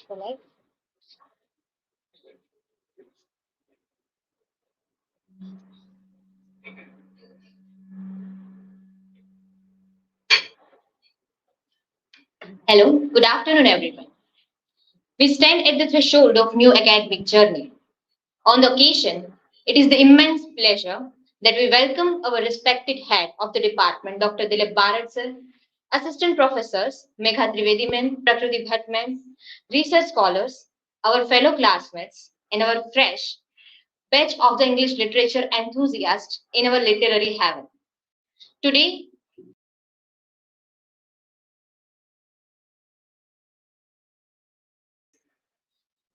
Right. Hello, good afternoon, everyone. We stand at the threshold of new academic journey. On the occasion, it is the immense pleasure that we welcome our respected head of the department, Dr. Dilip Bharat sir, assistant professors Megha Trivedi ma'am, Prakriti Bhatt ma'am, research scholars, our fellow classmates, and our fresh batch of the English literature enthusiasts in our literary heaven. Today,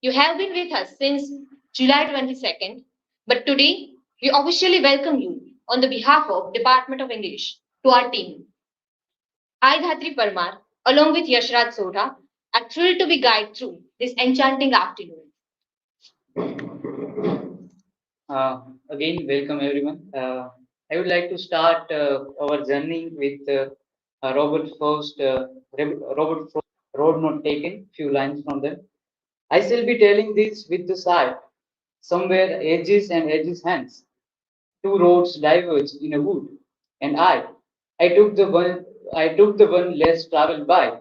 you have been with us since July 22nd, but today we officially welcome you on the behalf of Department of English to our team. I, Dhatri Parmar, along with Yashraj Sodha, are thrilled to be guided through this enchanting afternoon. Again, welcome everyone. I would like to start our journey with Robert Frost, Road Not Taken, few lines from them. I shall be telling this with the sight, somewhere edges and edges hands. Two roads diverge in a wood, and I took the one, I took the one less traveled by,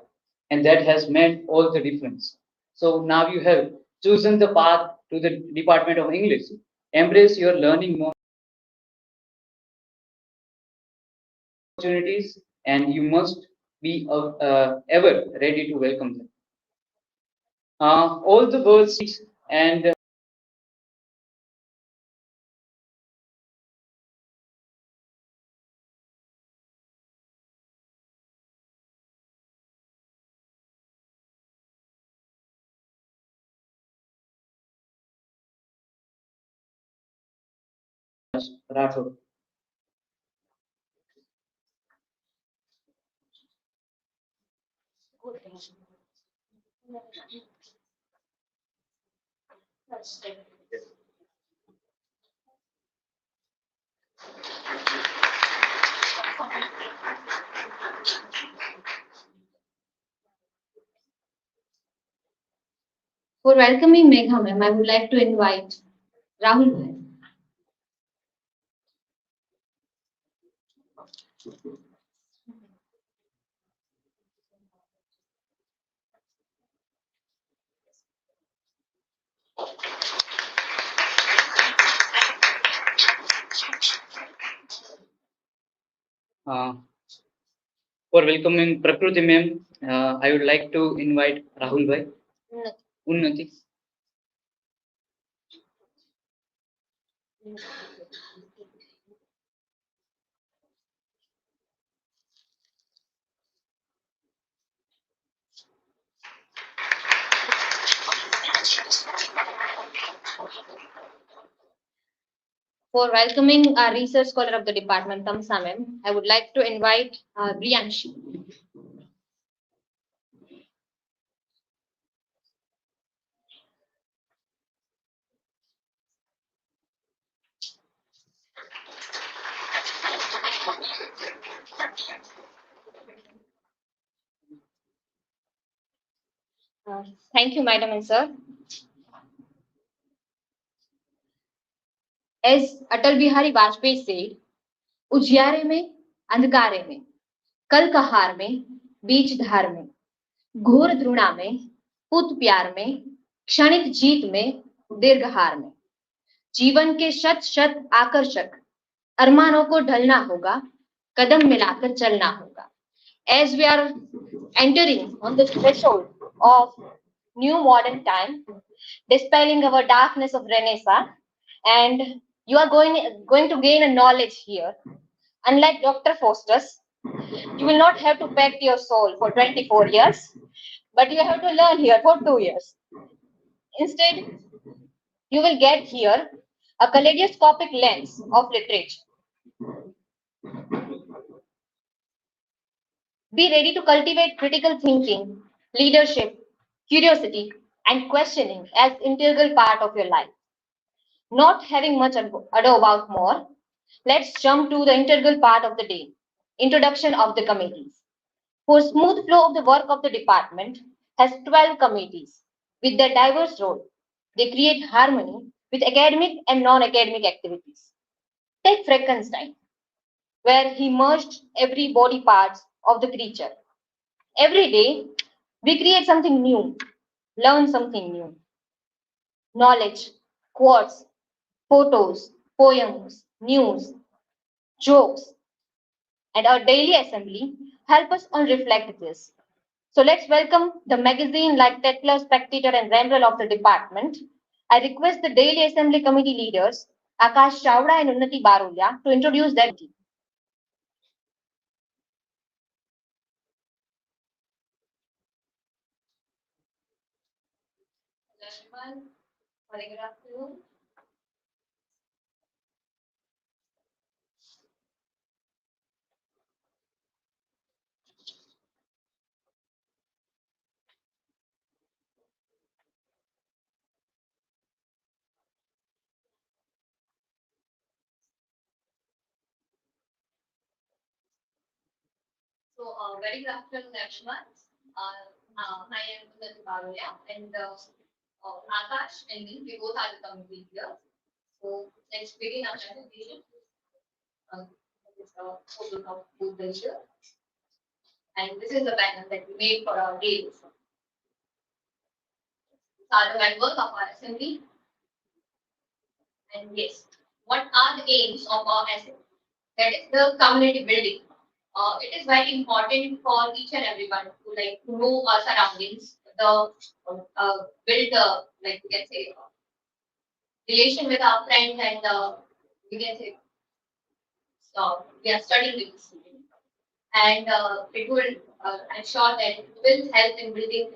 and that has made all the difference. So now you have chosen the path to the Department of English. Embrace your learning opportunities, and you must be ever ready to welcome them. All the words and Rathod. For welcoming Megha ma'am, I would like to invite Rahul bhai. Uh, for welcoming Prakriti ma'am, I would like to invite Rahul bhai. Unnati. For welcoming our research scholar of the department, Tamsa ma'am, I would like to invite Brianshi. Thank you, madam and sir. As Atal Bihari Vajpayee said, उजियारे में अंधकारे में कल कहार में बीच धार में घोर द्रुणा में पुत प्यार में क्षणिक जीत में दीर्घ हार में जीवन के शत शत आकर्षक अरमानों को ढलना होगा कदम मिलाकर चलना होगा as we are entering on the threshold of new modern time dispelling our darkness of renaissance and you are going to gain a knowledge here. Unlike Dr. Faustus, you will not have to pack your soul for 24 years, but you have to learn here for 2 years. Instead, you will get here a kaleidoscopic lens of literature. Be ready to cultivate critical thinking, leadership, curiosity, and questioning as integral part of your life. Not having much ado about more, let's jump to the integral part of the day, introduction of the committees. For smooth flow of the work of the department has 12 committees. With their diverse role, they create harmony with academic and non-academic activities. Take Frankenstein, where he merged every body parts of the creature. Every day, we create something new, learn something new. Knowledge, quotes, photos, poems, news, jokes, and our daily assembly help us on reflect this. So let's welcome the magazine like Tetler, Spectator, and General of the department. I request the daily assembly committee leaders, Akash Chawda and Unnati Barolia, to introduce their team. Hello everyone, very good afternoon. So, very good afternoon, everyone. I am Unnati Barolia, and Akash and me, we both are the committee here. So, let's begin our presentation. This is a photo of both the leader, and this is the panel that we made for our days. These are the members of our assembly, and yes, what are the aims of our assembly? That is the community building. It is very important for each and everyone to like to know our surroundings, the build the like we can say relation with our friends and we can say we are studying with the student, and it will I'm sure that it will help in building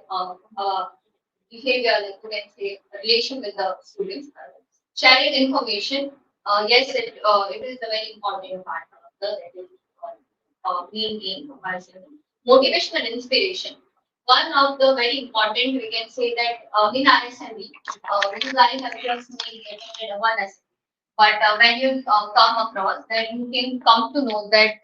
behavior like we can say a relation with the students. Sharing information, yes, it is a very important part of the that is being in comparison. Motivation and inspiration. One of the very important, we can say that in RSME, this is I have just made attended one assembly. But when you come across, then you can come to know that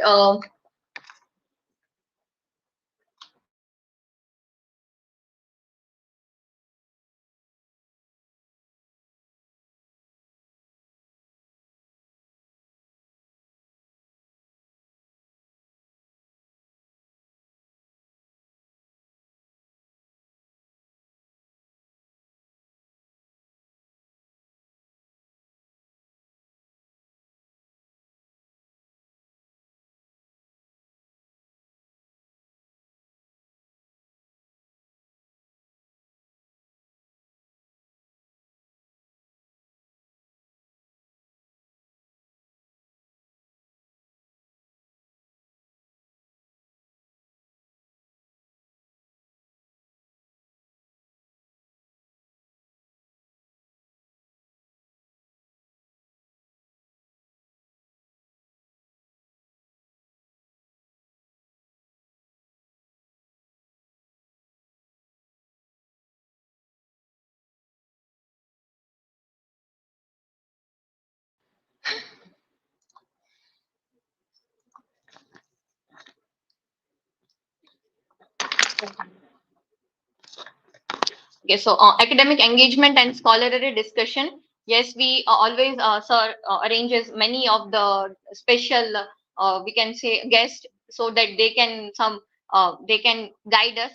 okay, so academic engagement and scholarly discussion. Yes, we always sir arranges many of the special we can say guests so that they can guide us.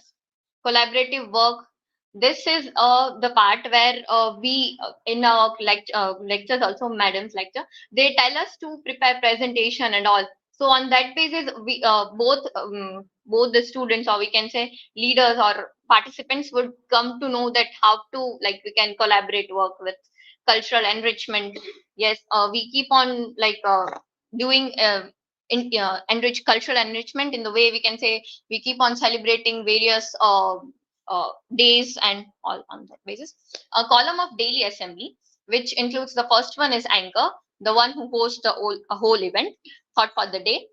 Collaborative work. This is the part where we in our lectures also madam's lecture they tell us to prepare presentation and all. So on that basis we both the students or we can say leaders or participants would come to know that how to like we can collaborate work with cultural enrichment. Yes, we keep on like doing enrich cultural enrichment in the way we can say we keep on celebrating various days and all on that basis. A column of daily assembly, which includes the first one is anchor, the one who hosts a whole event, thought for the day.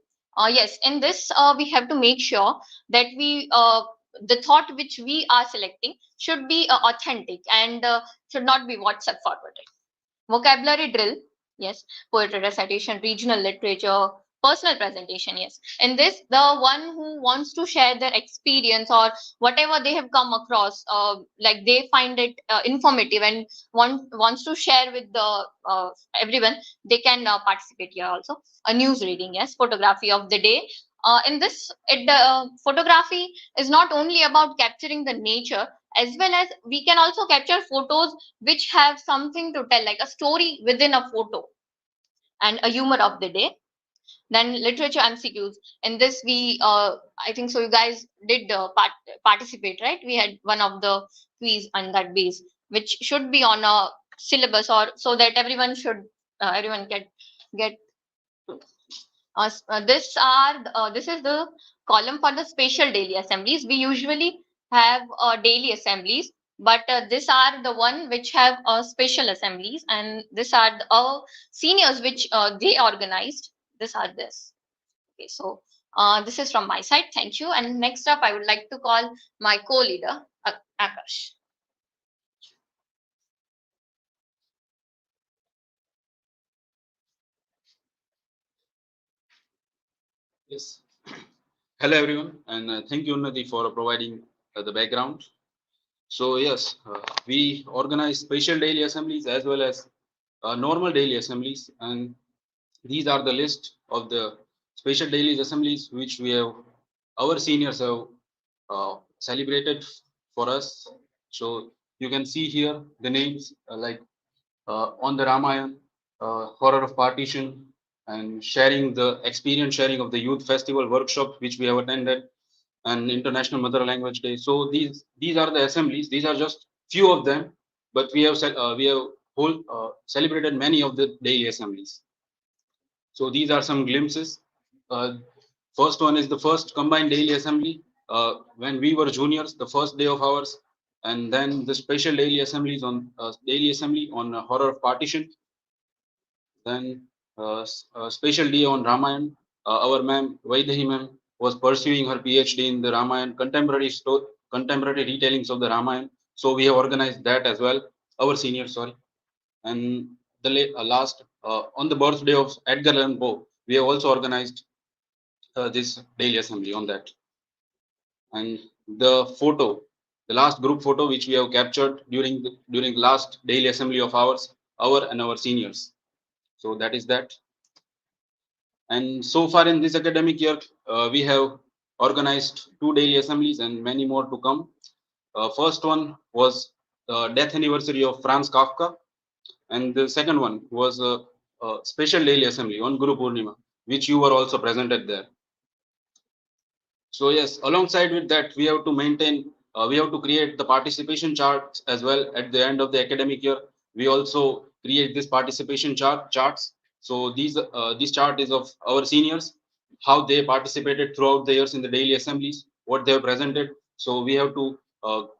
Yes, in this we have to make sure that we the thought which we are selecting should be authentic and should not be WhatsApp forwarded. Vocabulary drill, yes, poetry recitation, regional literature, Personal presentation, yes. In this, the one who wants to share their experience or whatever they have come across, like they find it informative and wants to share with the everyone, they can participate here also. A news reading, yes. Photography of the day. In this, photography is not only about capturing the nature, as well as we can also capture photos which have something to tell, like a story within a photo, and a humor of the day. Then literature MCQs. In this, we I think so. You guys did participate, right? We had one of the quiz on that base, which should be on a syllabus, or so that everyone should everyone get. This is the column for the special daily assemblies. We usually have daily assemblies, but these are the one which have special assemblies, and these are the seniors which they organized. These are this. Okay, so this is from my side. Thank you. And next up, I would like to call my co-leader, Akash. Yes. Hello, everyone, and thank you, Unnati, for providing the background. So, yes, we organize special daily assemblies as well as normal daily assemblies, and these are the list of the special daily assemblies which our seniors have celebrated for us. So, you can see here the names like on the Ramayana, horror of partition, and sharing the experience sharing of the youth festival workshop which we have attended, and International Mother Language Day. So these are the assemblies. These are just few of them, but we have celebrated many of the daily assemblies. So these are some glimpses. Uh, First one is the first combined daily assembly when we were juniors, the first day of ours, and then the special daily assembly on horror of partition. Then special day on Ramayan. Our ma'am Vaidehi ma'am was pursuing her PhD in the Ramayan contemporary retellings of the Ramayan. So we have organized that as well. Our senior, sorry. And the last on the birthday of Edgar Allan Poe, we have also organized this daily assembly on that. And the last group photo which we have captured during the last daily assembly of ours, our and our seniors. So that is that. And so far in this academic year, we have organized 2 daily assemblies and many more to come. First one was the death anniversary of Franz Kafka, and the second one was a special daily assembly on Guru Purnima, which you were also presented there. So yes, alongside with that, we have to create the participation charts as well at the end of the academic year. We also create this participation charts. So this chart is of our seniors, how they participated throughout the years in the daily assemblies, what they have presented. So we have to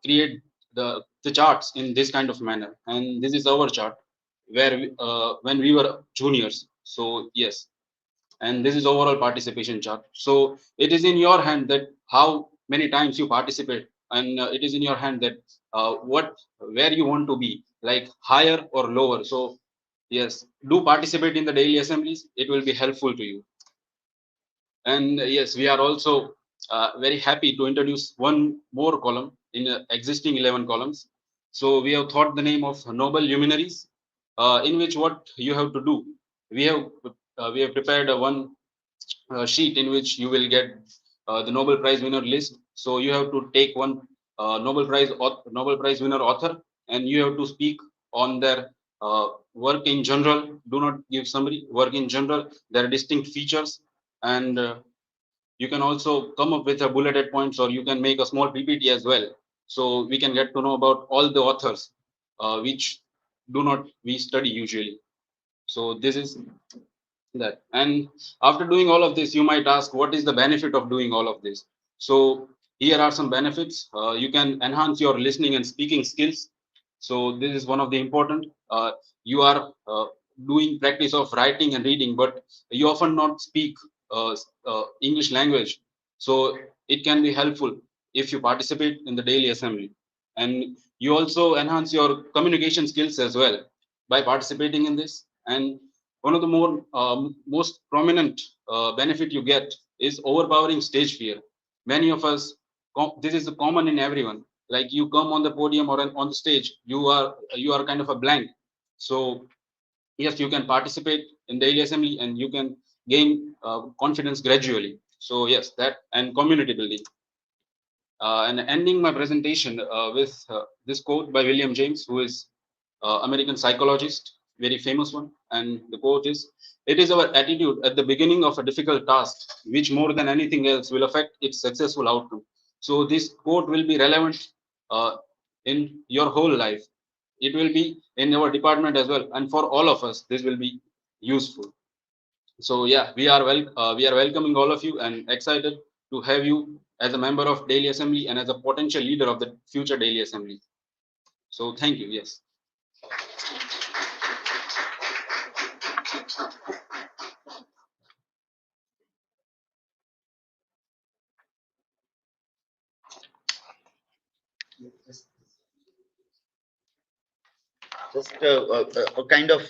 create the charts in this kind of manner. And this is our chart when we were juniors. So yes, and this is overall participation chart. So it is in your hand that how many times you participate, and it is in your hand that where you want to be, like higher or lower. So yes, do participate in the daily assemblies. It will be helpful to you. And yes, we are also very happy to introduce one more column in existing 11 columns. So we have thought the name of Nobel Luminaries, in which what you have to do. We have prepared one sheet in which you will get the Nobel Prize winner list. So you have to take one Nobel Prize winner author, and you have to speak on their work in general. Do not give summary. Work in general, their distinct features, and you can also come up with a bulleted points, or you can make a small PPT as well. So we can get to know about all the authors, which do not we study usually. So this is that. And after doing all of this, you might ask, what is the benefit of doing all of this? So here are some benefits. You can enhance your listening and speaking skills. So this is one of the important. You are doing practice of writing and reading, but you often not speak English language. So it can be helpful if you participate in the daily assembly. And you also enhance your communication skills as well by participating in this. And one of the most prominent benefit you get is overpowering stage fear. Many of us, this is common in everyone. Like you come on the podium or on the stage, you are kind of a blank. So yes, you can participate in daily assembly and you can gain confidence gradually. So yes, that and community building. And ending my presentation with this quote by William James, who is American psychologist, very famous one. And the quote is, "It is our attitude at the beginning of a difficult task, which more than anything else will affect its successful outcome." So this quote will be relevant in your whole life. It will be in our department as well. And for all of us, this will be useful. So yeah, we are welcoming all of you and excited to have you as a member of Daily Assembly and as a potential leader of the future Daily Assembly. So thank you. Yes. Just a kind of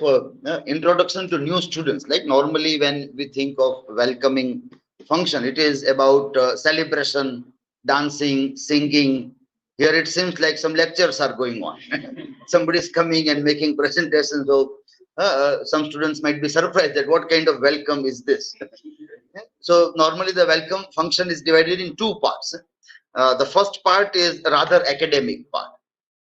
introduction to new students. Like normally when we think of welcoming function, it is about celebration, dancing, singing. Here it seems like some lectures are going on. Somebody is coming and making presentations. So some students might be surprised that what kind of welcome is this? So normally the welcome function is divided in two parts. The first part is rather academic part,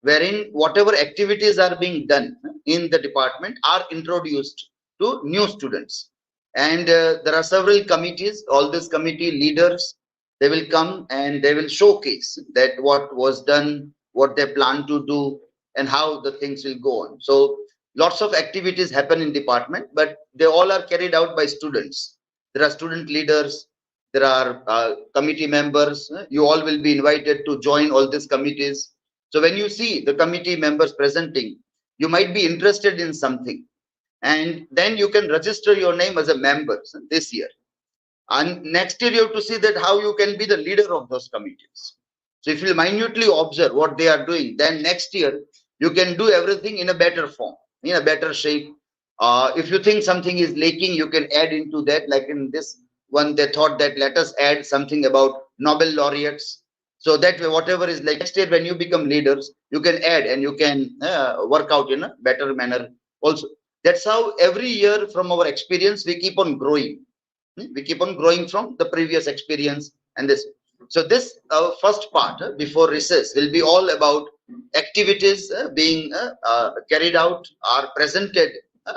wherein whatever activities are being done in the department are introduced to new students. And there are several committees, all these committee leaders, they will come and they will showcase that what was done, what they plan to do, and how the things will go on. So lots of activities happen in department, but they all are carried out by students. There are student leaders, there are committee members. You all will be invited to join all these committees. So when you see the committee members presenting, you might be interested in something, and then you can register your name as a member this year. And next year you have to see that how you can be the leader of those committees. So if you minutely observe what they are doing, then next year you can do everything in a better form, in a better shape. If you think something is lacking, you can add into that. Like in this one, they thought that let us add something about Nobel laureates. So that way, whatever is like next year, when you become leaders, you can add and you can work out in a better manner also. That's how every year from our experience, we keep on growing. We keep on growing from the previous experience and this. So this first part before recess will be all about activities being carried out or presented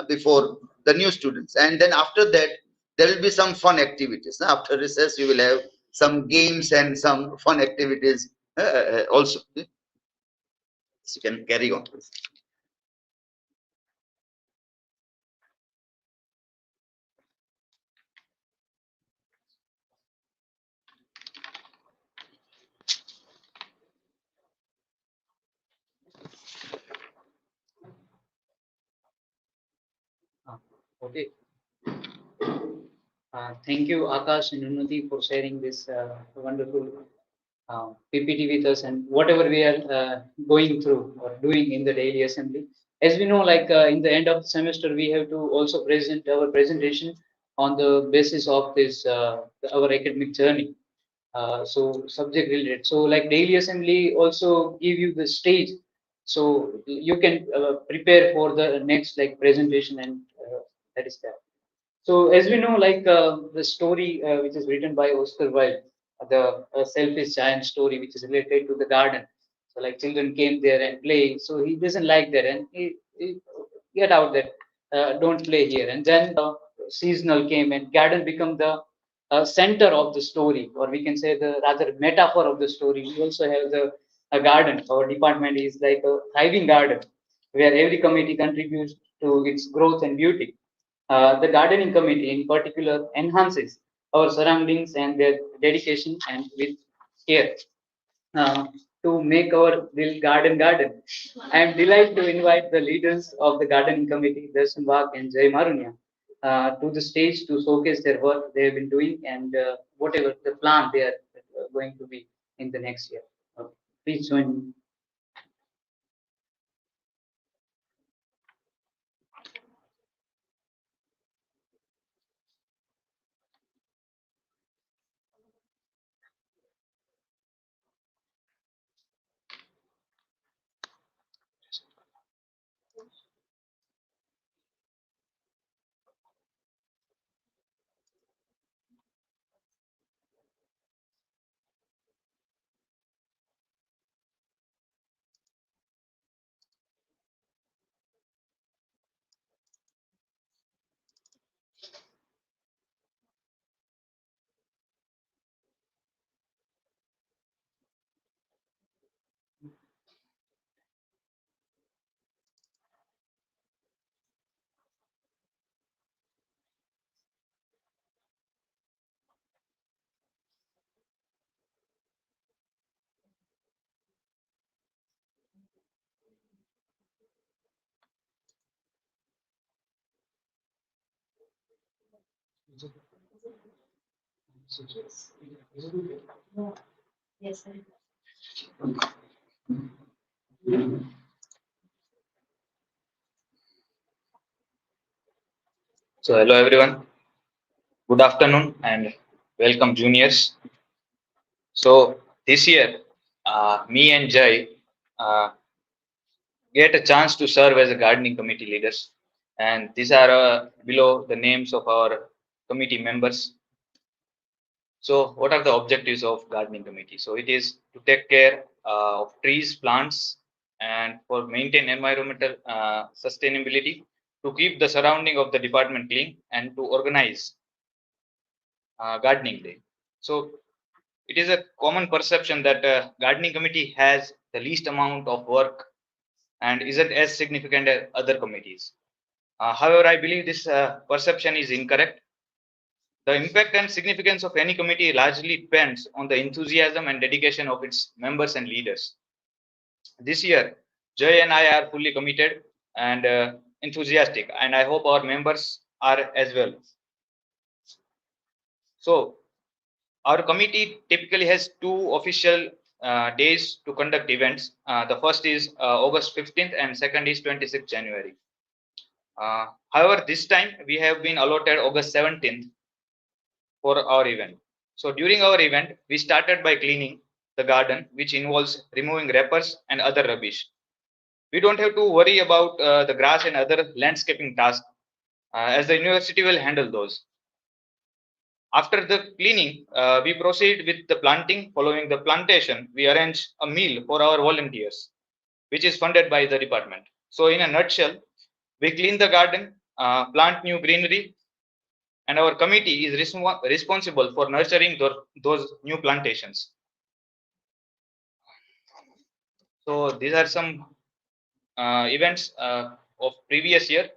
before the new students, and then after that there will be some fun activities. After recess you will have some games and some fun activities also. So you can carry on. Okay. Thank you, Akash and Unnati, for sharing this wonderful PPT with us and whatever we are going through or doing in the daily assembly. As we know, like in the end of the semester, we have to also present our presentation on the basis of this our academic journey. So subject related. So like daily assembly also give you the stage, so you can prepare for the next like presentation, and that is that. So as we know, like the story which is written by Oscar Wilde, the selfish giant story, which is related to the garden. So like children came there and play. So he doesn't like that, and he get out that don't play here. And then seasonal came, and garden become the center of the story, or we can say the rather metaphor of the story. We also have the a garden. Our department is like a thriving garden, where every committee contributes to its growth and beauty. The gardening committee in particular enhances our surroundings and their dedication and with care uh, to make our Dil garden. I am delighted to invite the leaders of the gardening committee, Darshan Wag and Jay Marunia, to the stage to showcase their work they have been doing and whatever the plan they are going to be in the next year. Please join me. Yes, sir. So hello everyone, good afternoon and welcome juniors. So this year, me and Jai uh, get a chance to serve as a gardening committee leaders, and these are below the names of our committee members. So what are the objectives of gardening committee? So it is to take care of trees, plants, and for maintain environmental sustainability, to keep the surrounding of the department clean, and to organize gardening day. So it is a common perception that gardening committee has the least amount of work and isn't as significant as other committees. However, I believe this perception is incorrect. The impact and significance of any committee largely depends on the enthusiasm and dedication of its members and leaders. This year, Jay and I are fully committed and enthusiastic, and I hope our members are as well. So, our committee typically has two official days to conduct events. The first is August 15th and second is 26th January. However, this time we have been allotted August 17th for our event. So during our event, we started by cleaning the garden, which involves removing wrappers and other rubbish. We don't have to worry about the grass and other landscaping tasks, as the university will handle those. After the cleaning, we proceed with the planting. Following the plantation, we arrange a meal for our volunteers, which is funded by the department. So in a nutshell, we clean the garden, plant new greenery, and our committee is responsible for nurturing those new plantations. So these are some events of previous year,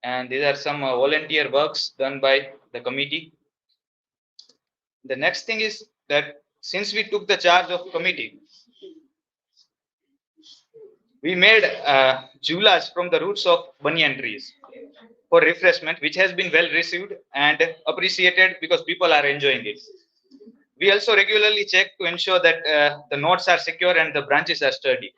and these are some volunteer works done by the committee. The next thing is that since we took the charge of committee, we made julas from the roots of banyan trees for refreshment, which has been well received and appreciated because people are enjoying it. We also regularly check to ensure that the knots are secure and the branches are sturdy.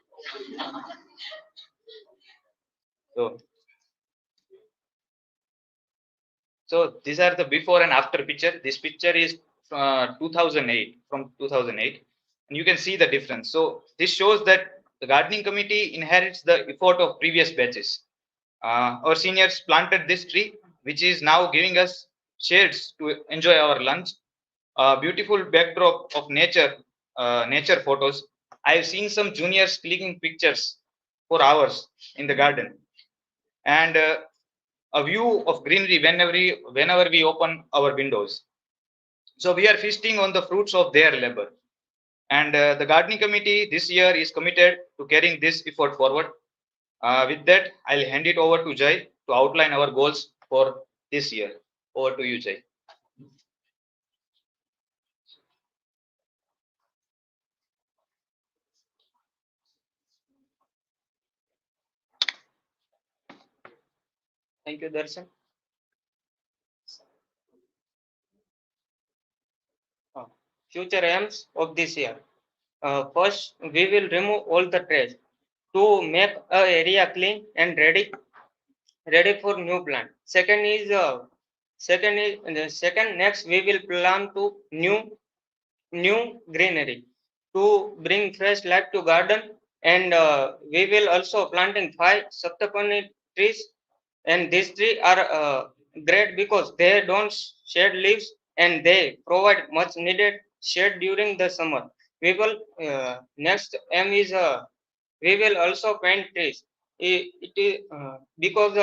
So these are the before and after picture. This picture is 2008, from 2008, and you can see the difference. So this shows that the gardening committee inherits the effort of previous batches. Our seniors planted this tree, which is now giving us shades to enjoy our lunch. Beautiful backdrop of nature, nature photos. I've seen some juniors clicking pictures for hours in the garden, and a view of greenery whenever we open our windows. So we are feasting on the fruits of their labor. And the gardening committee this year is committed to carrying this effort forward. With that, I'll hand it over to Jai to outline our goals for this year. Over to you, Jai. Thank you, Darshan. Future aims of this year. First, we will remove all the trash to make a area clean and ready for new plant. Second next we will plan to new greenery to bring fresh life to garden, and we will also planting 5 saptapani trees, and these trees are great because they don't shed leaves and they provide much needed shade during the summer. We will next aim is we will also paint trees. It is because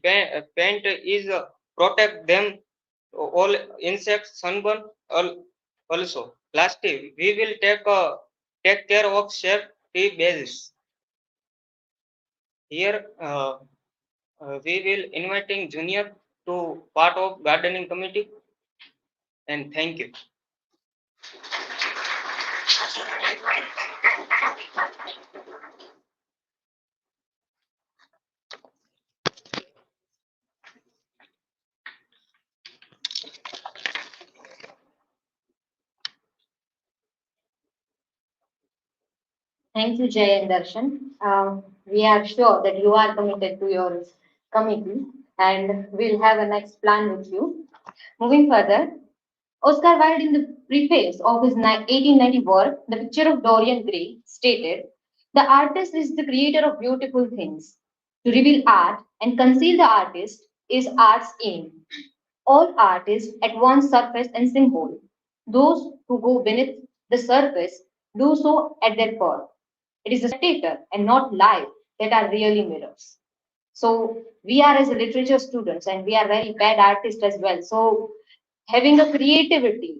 paint is protect them all insects sunburn also. Lastly, we will take care of shared tree bases. Here we will inviting junior to part of gardening committee, and thank you. Thank you, Jay and Darshan. We are sure that you are committed to your committee and we'll have a next plan with you. Moving further, Oscar Wilde, in the preface of his 1890 work, The Picture of Dorian Gray, stated, "The artist is the creator of beautiful things. To reveal art and conceal the artist is art's aim. All art is at once surface and symbol. Those who go beneath the surface do so at their core. It is the spectator and not life that are really mirrors." So we are as a literature students and we are very bad artists as well. So having a creativity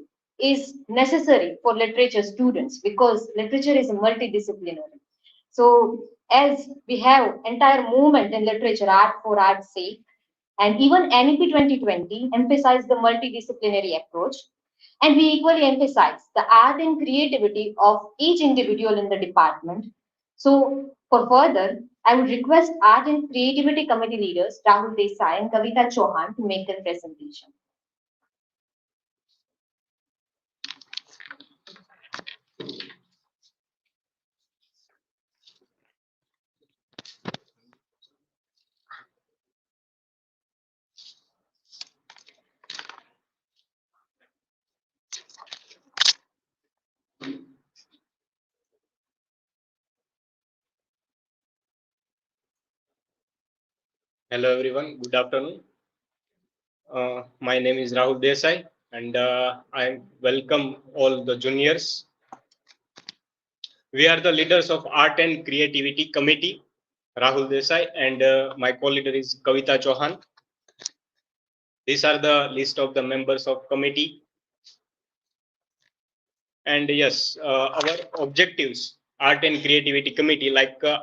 is necessary for literature students because literature is multidisciplinary. So as we have entire movement in literature, art for art's sake, and even NEP 2020 emphasized the multidisciplinary approach, and we equally emphasize the art and creativity of each individual in the department. So for further, I would request Art and Creativity Committee leaders Rahul Desai and Kavita Chauhan to make their presentation. Hello everyone, good afternoon. My name is Rahul Desai and I welcome all the juniors. We are the leaders of Art and Creativity Committee, Rahul Desai, and my co-leader is Kavita Chauhan. These are the list of the members of committee. And yes, our objectives, Art and Creativity Committee,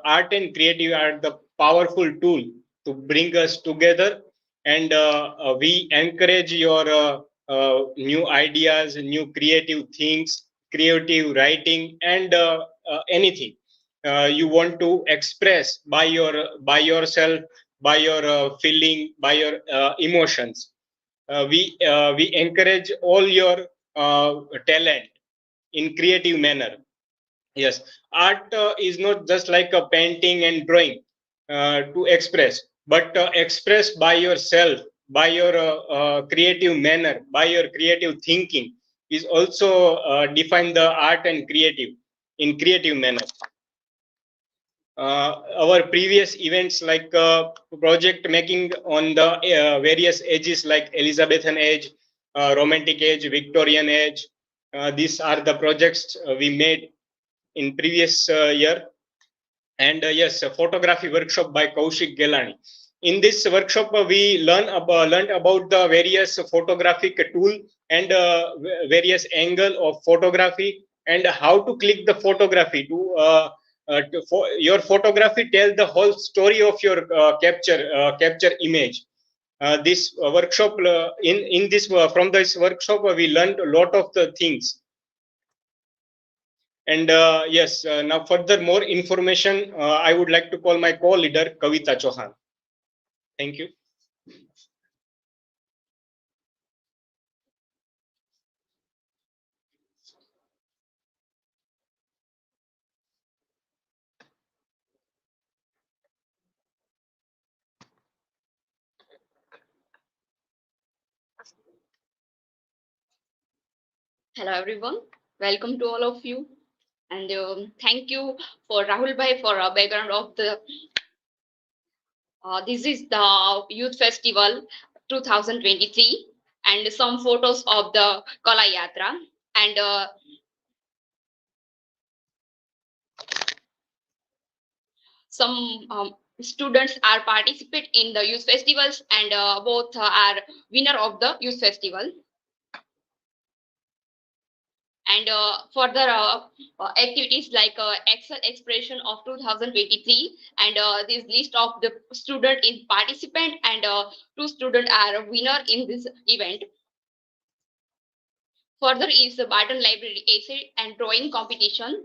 art and creative are the powerful tool to bring us together, and we encourage your new ideas, new creative things, creative writing, and anything you want to express by yourself, by your feeling, by your emotions. We encourage all your talent in creative manner. Yes, art is not just like a painting and drawing to express, but express by yourself, by your creative manner, by your creative thinking is also define the art and creative in creative manner. Our previous events like project making on the various ages like Elizabethan age, Romantic age, Victorian age. These are the projects we made in previous year. And yes, a photography workshop by Kaushik Gelani. In this workshop, we learned about the various photographic tool and various angle of photography and how to click the photography your photography tell the whole story of your capture image. This workshop in this from this workshop we learned a lot of the things. And yes, now further more information, I would like to call my co-leader Kavita Chauhan. Thank you. Hello everyone, welcome to all of you, and thank you for Rahul Bhai for a background of the. This is the Youth Festival 2023 and some photos of the Kala Yatra, and some students are participate in the youth festivals, and both are winner of the youth festival. And further activities like Excel Expression of 2023, and this list of the student is participant, and 2 students are winner in this event. Further is the Barton Library essay and drawing competition,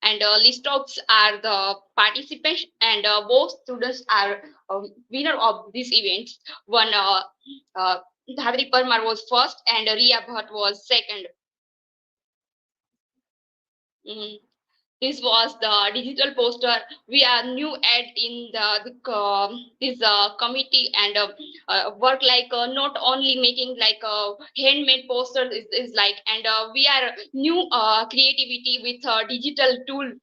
and list of are the participants, and both students are winner of this event. One Dhavri Parmar was first and Riya Bhatt was second. Mm. This was the digital poster. We are new at in this committee and work like not only making like handmade posters is like, and we are new creativity with digital tool.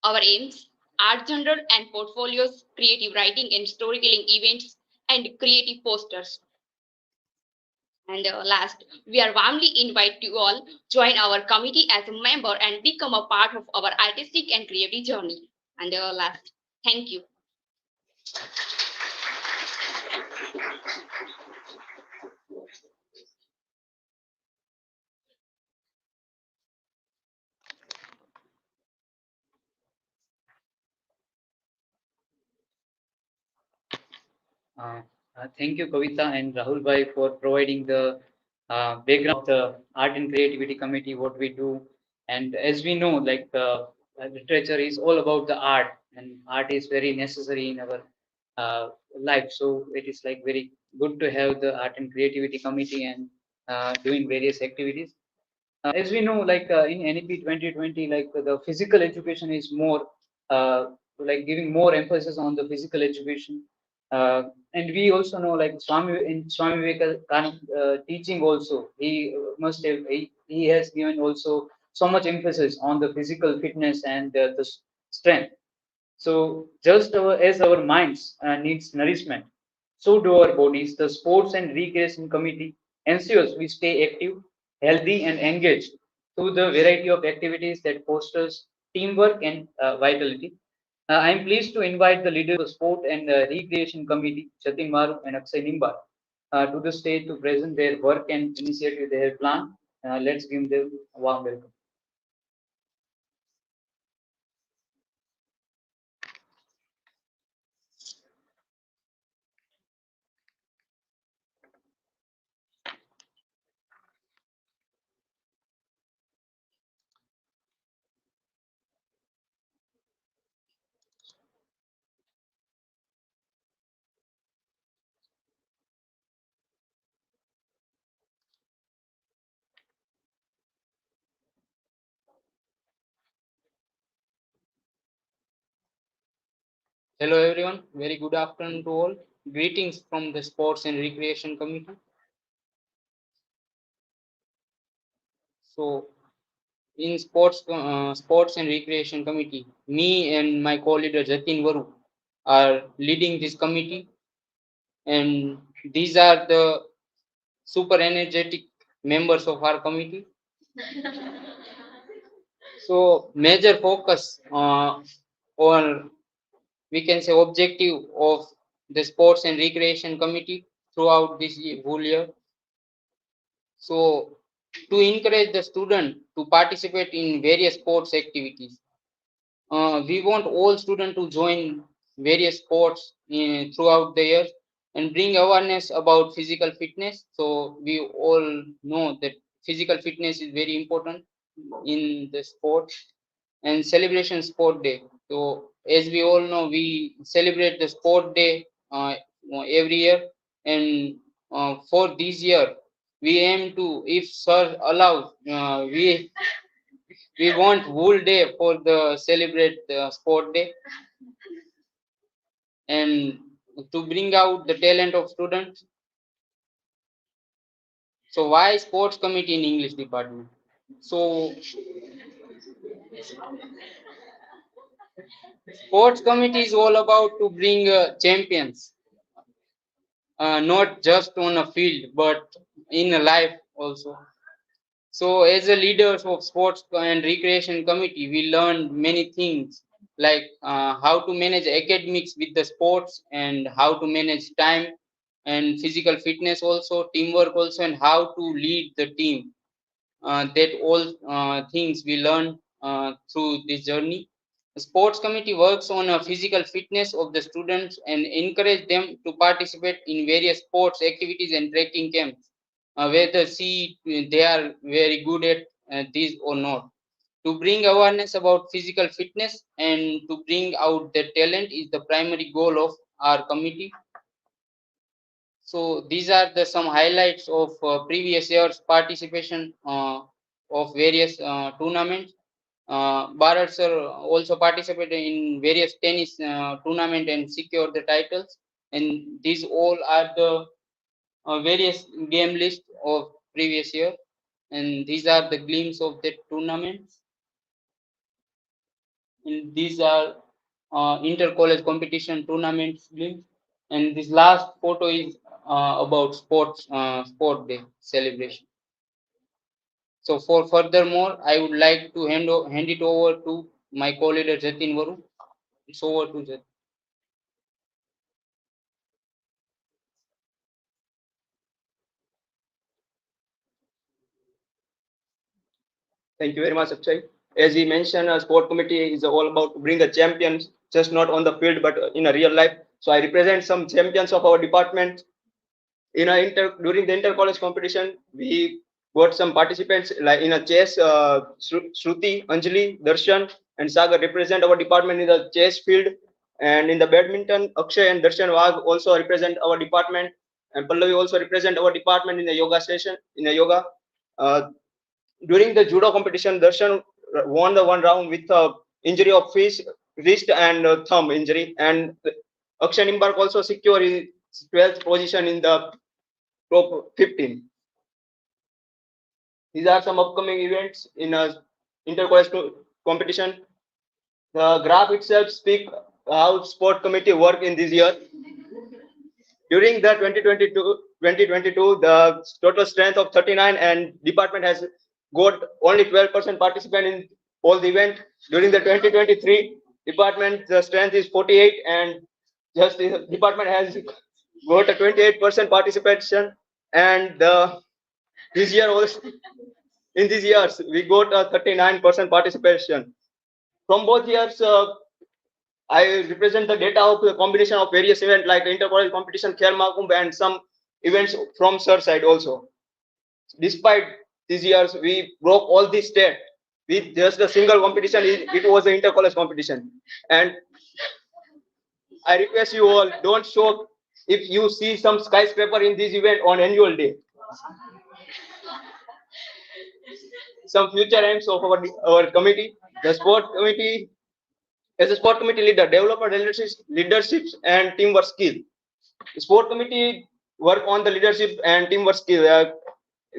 Our aims: art journal and portfolios, creative writing and storytelling events, and creative posters. And last, we are warmly invite you all join our committee as a member and become a part of our artistic and creative journey. And last, thank you. Thank you, Kavita and Rahul Bhai, for providing the background of the Art and Creativity Committee, what we do. And as we know, like literature is all about the art, and art is very necessary in our life. So it is like very good to have the Art and Creativity Committee and doing various activities. As we know, like in NEP 2020, like the physical education is more like giving more emphasis on the physical education. And we also know, like Swami Vivekananda teaching also, he must have he has given also so much emphasis on the physical fitness and the strength. So just as our minds needs nourishment, so do our bodies. The Sports and Recreation Committee ensures we stay active, healthy, and engaged through the variety of activities that fosters teamwork and vitality. I am pleased to invite the leaders of the Sport and Recreation Committee, Jatin Maru and Akshay Nimbar, to the stage to present their work and initiative they have planned. Let's give them a warm welcome. Hello everyone, very good afternoon to all. Greetings from the Sports and Recreation Committee. So in Sports and Recreation Committee, me and my co-leader Jatin Varu are leading this committee, and these are the super energetic members of our committee. So major focus or we can say objective of the Sports and Recreation Committee throughout this whole year. So to encourage the student to participate in various sports activities. We want all students to join various sports throughout the year and bring awareness about physical fitness. So we all know that physical fitness is very important in the sport and celebration sport day. So as we all know, we celebrate the sport day every year, and for this year, we aim to, if sir allows, we want whole day for the celebrate the sport day and to bring out the talent of students. So why sports committee in English department? So sports committee is all about to bring champions, not just on a field but in a life also. So as a leaders of sports and recreation committee, we learned many things like how to manage academics with the sports and how to manage time and physical fitness also, teamwork also, and how to lead the team. That all things we learn through this journey. The sports committee works on a physical fitness of the students and encourage them to participate in various sports activities and trekking camps, whether see they are very good at this or not. To bring awareness about physical fitness and to bring out their talent is the primary goal of our committee. So these are the some highlights of previous year's participation of various tournaments. Bharat sir also participated in various tennis tournament and secured the titles. And these all are the various game list of previous year. And these are the glimpses of the tournaments. And these are inter-college competition tournaments glimpse. And this last photo is about sport day celebration. So for furthermore, I would like to hand it over to my co-leader Jatin Varu. It's over to Jatin. Thank you very much, Akshay. As he mentioned, a sport committee is all about to bring a champions, just not on the field, but in a real life. So I represent some champions of our department. During the inter-college competition, we got some participants like in a chess, Shruti, Anjali, Darshan, and Sagar represent our department in the chess field. And in the badminton, Akshay and Darshan Wagh also represent our department. And Pallavi also represent our department in the yoga session, in the yoga. During the judo competition, Darshan won the one round with injury of wrist and thumb injury. And Akshay Nimbark also secured his 12th position in the top 15. These are some upcoming events in a inter-college competition. The graph itself speaks how sport committee work in this year. During the 2022, the total strength of 39 and department has got only 12% participant in all the event. During the 2023 department, the strength is 48 and just the department has got a 28% participation. And this year also, in these years, we got a 39% participation. From both years, I represent the data of the combination of various events like the inter-college competition, Khel Mahakumbh, and some events from Sir side also. Despite these years, we broke all these stats with just a single competition. It was the inter-college competition. And I request you all, don't show if you see some skyscraper in this event on annual day. Some future aims of our committee. The sport committee, as a sport committee leader, develop a leadership and teamwork skill. The sport committee work on the leadership and teamwork skill.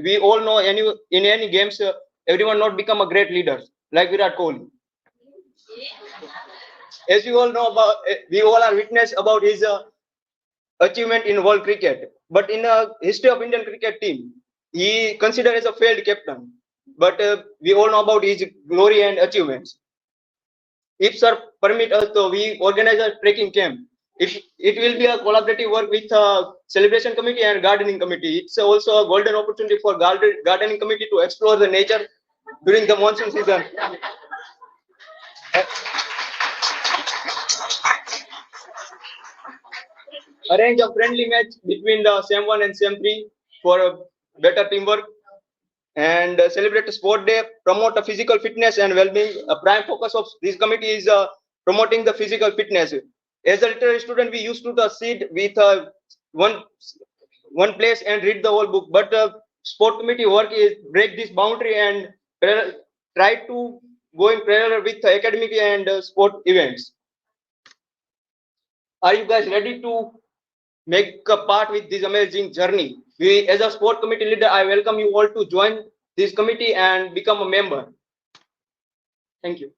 We all know in any games, everyone not become a great leader like Virat Kohli. As you all know about, we all are witness about his achievement in world cricket. But in the history of Indian cricket team, he considered as a failed captain. But we all know about his glory and achievements. If sir permit us, so we organize a trekking camp. It will be a collaborative work with celebration committee and gardening committee. It's also a golden opportunity for gardening committee to explore the nature during the monsoon season. Arrange a friendly match between the SEM 1 and SEM 3 for a better teamwork. And celebrate a sport day, promote a physical fitness and well-being. A prime focus of this committee is promoting the physical fitness. As a literary student, we used to sit with one place and read the whole book. But sport committee work is break this boundary and try to go in parallel with academic and sport events. Are you guys ready to make a part with this amazing journey? We, as a sport committee leader, I welcome you all to join this committee and become a member. Thank you.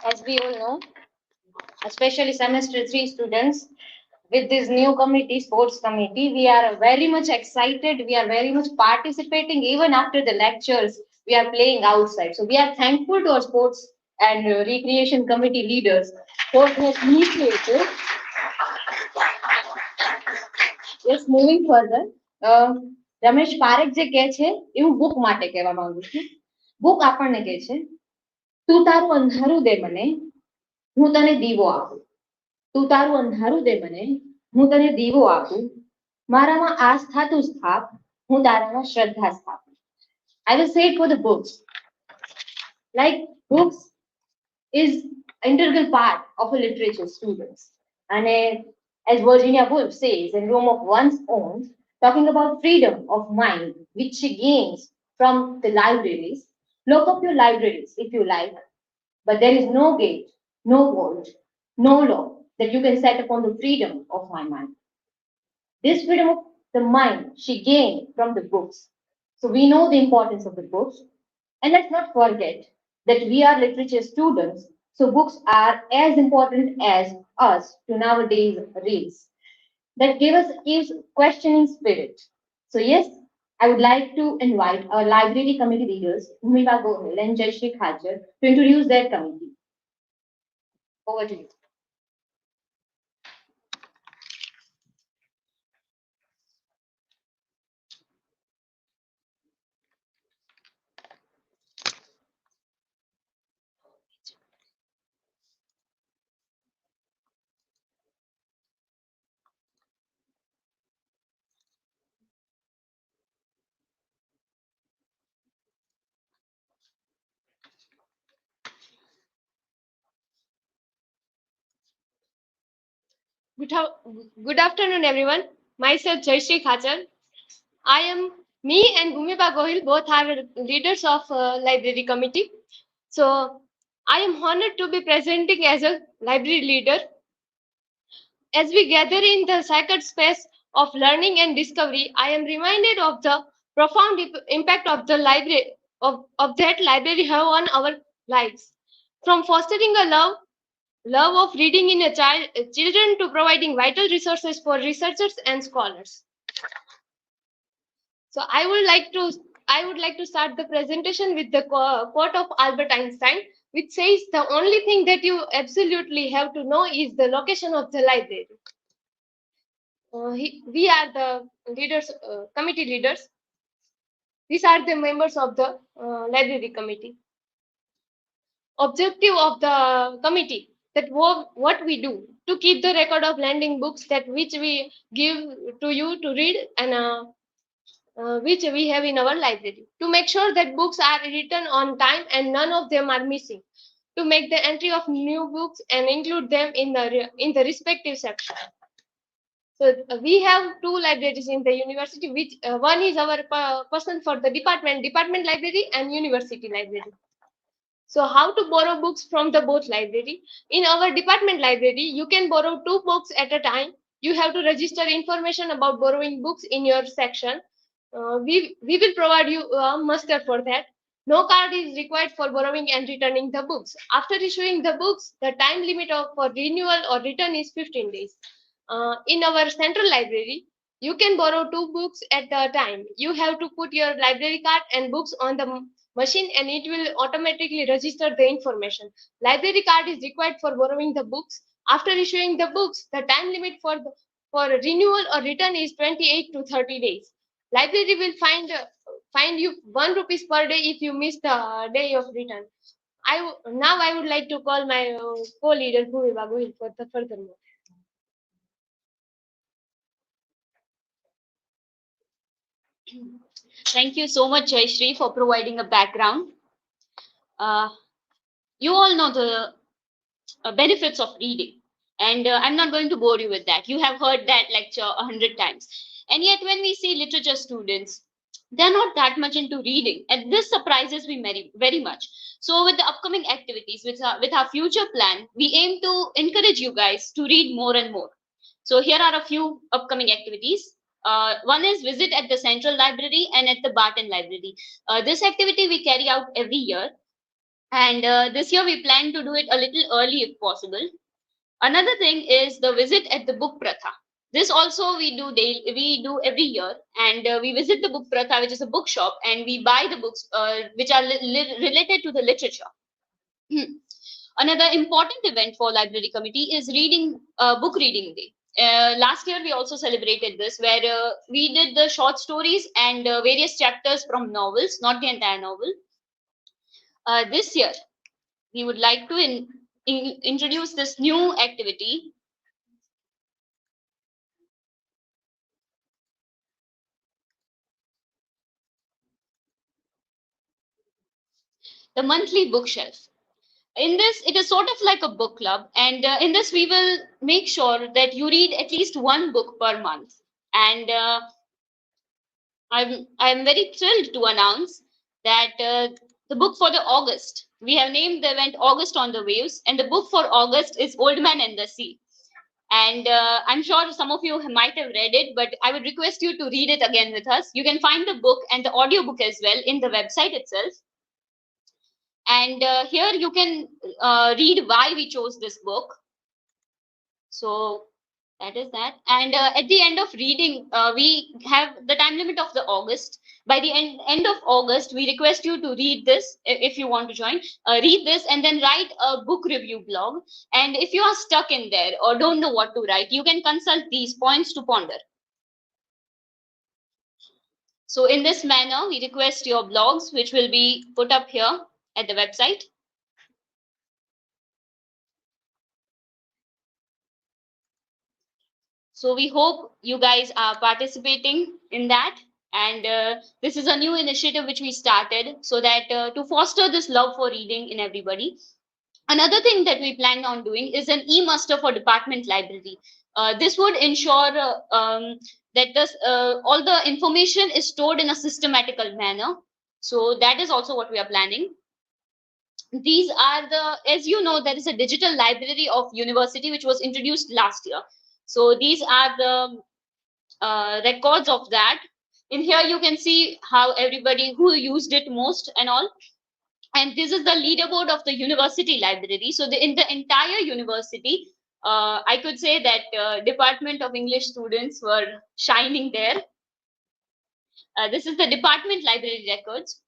As we all know, especially semester 3 students, with this new committee, sports committee, we are very much excited. We are very much participating. Even after the lectures, we are playing outside. So we are thankful to our sports and recreation committee leaders for their initiative. Yes, moving further, Ramesh Parekh જે કહે છે એવું book માટે કહેવા માંગુ છું. Book આપણને કહે છે, તું તારું અંધારું દે મને, હું તને દીવો આપું. તું તારું અંધારું દે મને, હું તને દીવો આપું. મારામાં આસ્થા તું સ્થાપ, હું તારામાં શ્રદ્ધા સ્થાપ. I will say it for the books. Like books is integral part of a literature students. And as Virginia Woolf says in Room of One's Own, talking about freedom of mind, which she gains from the libraries, lock up your libraries if you like, but there is no gate, no vault, no law that you can set upon the freedom of my mind. This freedom of the mind she gained from the books. So we know the importance of the books. And let's not forget that we are literature students, so books are as important as us to nowadays reads. That gives questioning spirit. So yes, I would like to invite our library committee leaders, Bhumika Gohil and Jayashri Khajar, to introduce their committee. Over to you. Good afternoon, everyone. Myself, Jayashri Khajar. Me and Bhumika Gohil both are leaders of library committee. So I am honored to be presenting as a library leader. As we gather in the sacred space of learning and discovery, I am reminded of the profound impact of the library of that library have on our lives. From fostering a love of reading in children to providing vital resources for researchers and scholars. So I would like to start the presentation with the quote of Albert Einstein, which says the only thing that you absolutely have to know is the location of the library. We are the leaders, committee leaders. These are the members of the library committee. Objective of the committee, that what we do to keep the record of lending books that which we give to you to read and which we have in our library, to make sure that books are written on time and none of them are missing, to make the entry of new books and include them in the respective section. So we have two libraries in the university, which one is our person for the department library and university library. So how to borrow books from the both library? In our department library, you can borrow 2 books at a time. You have to register information about borrowing books in your section. We will provide you a muster for that. No card is required for borrowing and returning the books. After issuing the books, the time limit for renewal or return is 15 days. In our central library, you can borrow 2 books at a time. You have to put your library card and books on the machine and it will automatically register the information. Library card is required for borrowing the books. After issuing the books, the time limit for renewal or return is 28 to 30 days. Library will find you 1 rupees per day if you miss the day of return. Now I would like to call my co-leader Bhumika Gohil for the furthermore. Thank you so much, Jayashri, for providing a background. You all know the benefits of reading, and I'm not going to bore you with that. You have heard that lecture 100 times. And yet, when we see literature students, they're not that much into reading, and this surprises me very, very much. So, with the upcoming activities, with our future plan, we aim to encourage you guys to read more and more. So, here are a few upcoming activities. One is visit at the Central Library and at the Barton Library. This activity we carry out every year, and this year we plan to do it a little early if possible. Another thing is the visit at the Book Pratha. This also we do every year, and we visit the Book Pratha, which is a bookshop, and we buy the books which are related to the literature. Another important event for library committee is book reading day. Last year we also celebrated this, where we did the short stories and various chapters from novels, not the entire novel. This year we would like to introduce this new activity. the monthly bookshelf. In this, it is sort of like a book club, and in this, we will make sure that you read at least one book per month. And I'm very thrilled to announce that the book for the August, we have named the event August on the Waves, and the book for August is Old Man and the Sea. And I'm sure some of you might have read it, but I would request you to read it again with us. You can find the book and the audiobook as well in the website itself. And here you can read why we chose this book. So that is that. And at the end of reading, we have the time limit of the August. By the end of August, we request you to read this if you want to join. Read this and then write a book review blog. And if you are stuck in there or don't know what to write, you can consult these points to ponder. So in this manner, we request your blogs, which will be put up here at the website. So we hope you guys are participating in that. And this is a new initiative which we started so that to foster this love for reading in everybody. Another thing that we plan on doing is an e-muster for department library. This would ensure that all the information is stored in a systematical manner. So that is also what we are planning. These are as you know, there is a digital library of university which was introduced last year. So these are the records of that. In here, you can see how everybody who used it most and all. And this is the leaderboard of the university library. So in the entire university, I could say that Department of English students were shining there. This is the department library records.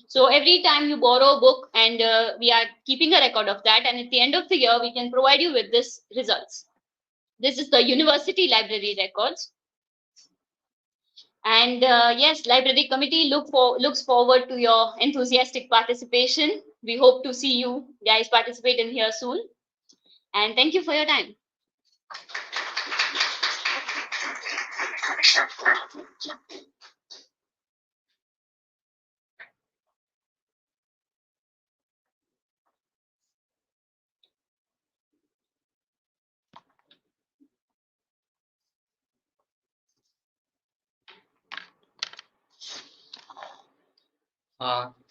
So every time you borrow a book, and we are keeping a record of that. And at the end of the year, we can provide you with this results. This is the university library records. And yes, library committee looks forward to your enthusiastic participation. We hope to see you guys participate in here soon. And thank you for your time.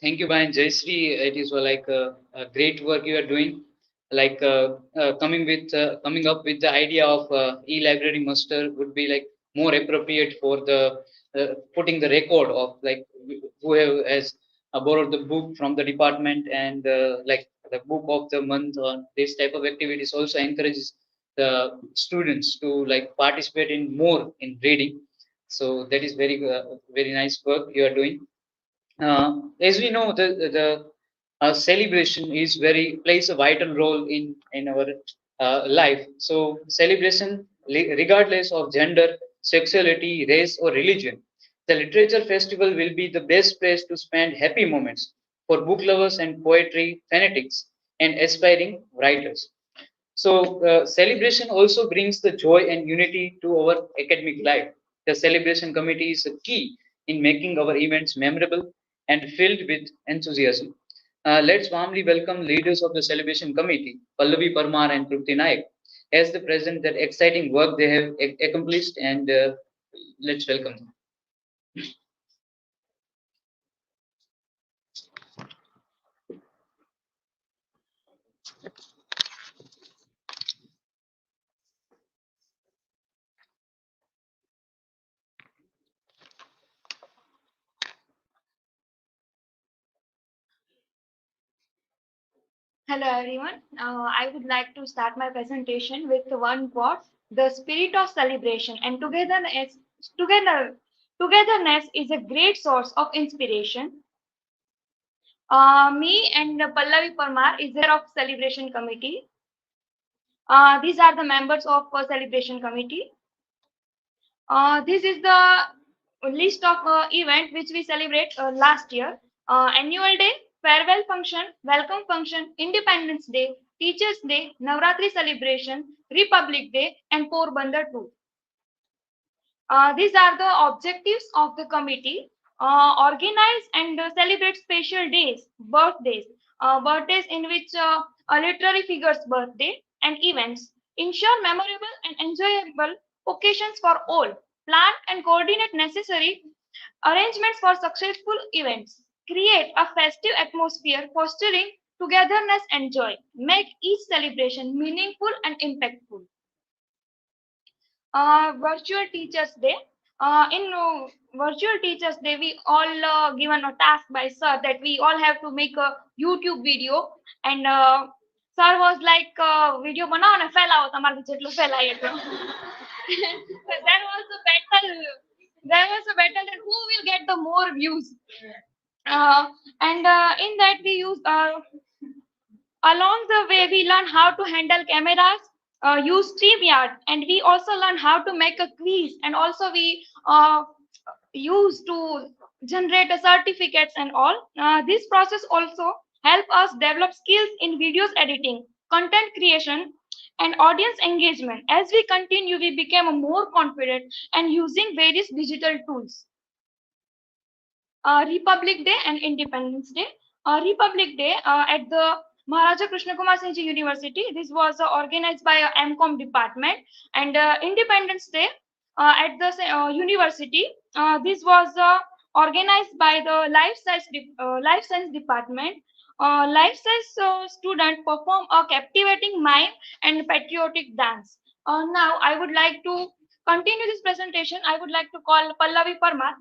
Thank you, Brian Jayshree. It is like a great work you are doing. Like coming up with the idea of e-library muster would be like more appropriate for the putting the record of like whoever has borrowed the book from the department, and like the book of the month or this type of activities also encourages the students to like participate in more in reading. So that is very nice work you are doing. As we know, the celebration is plays a vital role in our life. So celebration, regardless of gender, sexuality, race, or religion, the literature festival will be the best place to spend happy moments for book lovers and poetry fanatics and aspiring writers. So celebration also brings the joy and unity to our academic life. The celebration committee is a key in making our events memorable and filled with enthusiasm. Let's warmly welcome leaders of the celebration committee, Pallavi Parmar and Trupti Naik, as they present that exciting work they have accomplished, and let's welcome them. Hello everyone. I would like to start my presentation with one quote: "The spirit of celebration and togetherness is a great source of inspiration." Me and Pallavi Parmar is there of celebration committee. These are the members of celebration committee. This is the list of event which we celebrate last year: annual day, farewell function, welcome function, Independence Day, Teachers Day, Navratri celebration, Republic Day, and Porbandar too. These are the objectives of the committee. organize and celebrate special days, birthdays in which a literary figure's birthday and events, ensure memorable and enjoyable occasions for all, plan and coordinate necessary arrangements for successful events, create a festive atmosphere fostering togetherness and joy, make each celebration meaningful and impactful. Virtual Teachers Day. In Virtual Teachers Day, we all given a task by sir that we all have to make a YouTube video, and sir was like, video બનાવો ને ફેલાવો તમારે જેટલું ફેલાય એટલું. But there was a battle. There was a battle that who will get the more views. And in that we use along the way we learn how to handle cameras, use StreamYard, and we also learn how to make a quiz, and also we use to generate certificates and all. This process also help us develop skills in videos editing, content creation, and audience engagement. As we continue, we become more confident and using various digital tools. Republic Day and Independence Day. Republic Day at the Maharaja Krishna Kumar Singh Ji University. This was organized by MCOM department, and Independence Day at the university. This was organized by the life science department. Life science student perform a captivating mime and patriotic dance. Now I would like to continue this presentation. I would like to call Pallavi Parmar.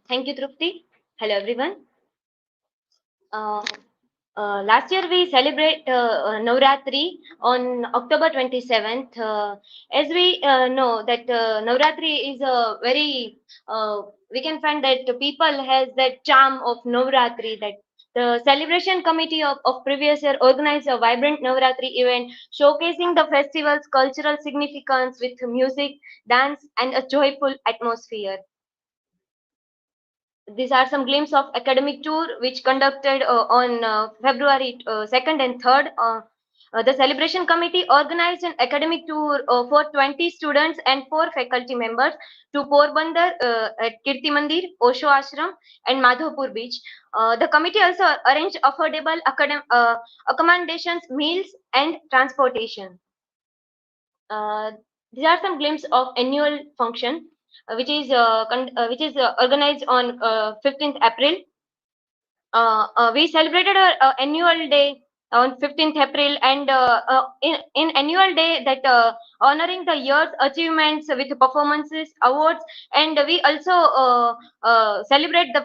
Thank you, Trupti. Hello, everyone. Last year we celebrate Navratri on October 27th. As we know that Navratri is a very, we can find that people has that charm of Navratri, that the celebration committee of previous year organized a vibrant Navratri event showcasing the festival's cultural significance with music, dance, and a joyful atmosphere. These are some glimpses of academic tour which conducted on February 2nd and 3rd. The celebration committee organized an academic tour for 20 students and 4 faculty members to Porbandar at Kirti Mandir, Osho Ashram, and Madhavpur Beach. The committee also arranged affordable accommodations, meals, and transportation. These are some glimpses of annual function, which is organized on 15th April. We celebrated our annual day on 15th April, and in annual day that honoring the year's achievements with performances, awards, and we also celebrate the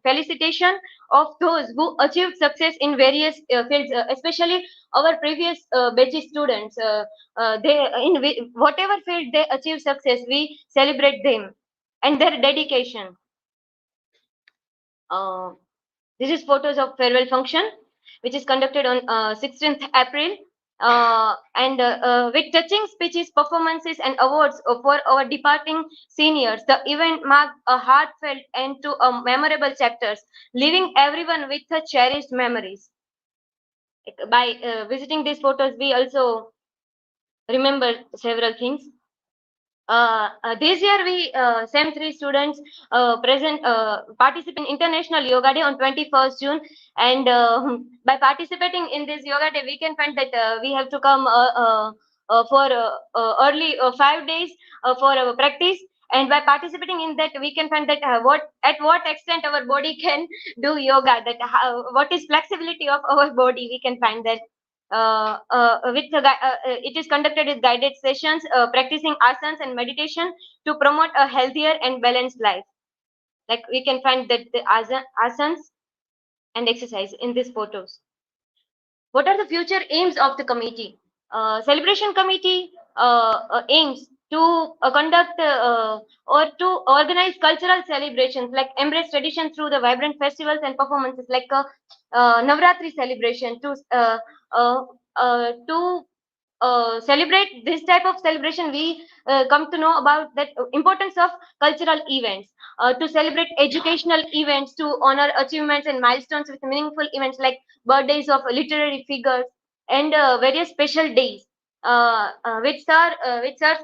felicitation of those who achieved success in various fields, especially our previous batch students. They in whatever field they achieve success, we celebrate them and their dedication. This is photos of farewell function, which is conducted on 16th April, and with touching speeches, performances, and awards for our departing seniors. The event marked a heartfelt end to a memorable chapters, leaving everyone with a cherished memories. By visiting these photos, we also remember several things. This year we SEM 3 students participate in International Yoga Day on 21st June, and by participating in this Yoga Day we can find that we have to come for early 5 days for our practice, and by participating in that we can find that at what extent our body can do yoga, that what is flexibility of our body, we can find that. It is conducted with guided sessions, practicing asanas and meditation to promote a healthier and balanced life. Like we can find that the asanas and exercise in these photos. What are the future aims of the committee? Celebration committee aims to conduct or to organize cultural celebrations, like embrace tradition through the vibrant festivals and performances, like Navratri celebration, to celebrate this type of celebration. We come to know about that importance of cultural events, to celebrate educational events, to honor achievements and milestones with meaningful events like birthdays of literary figures, and various special days. With sir's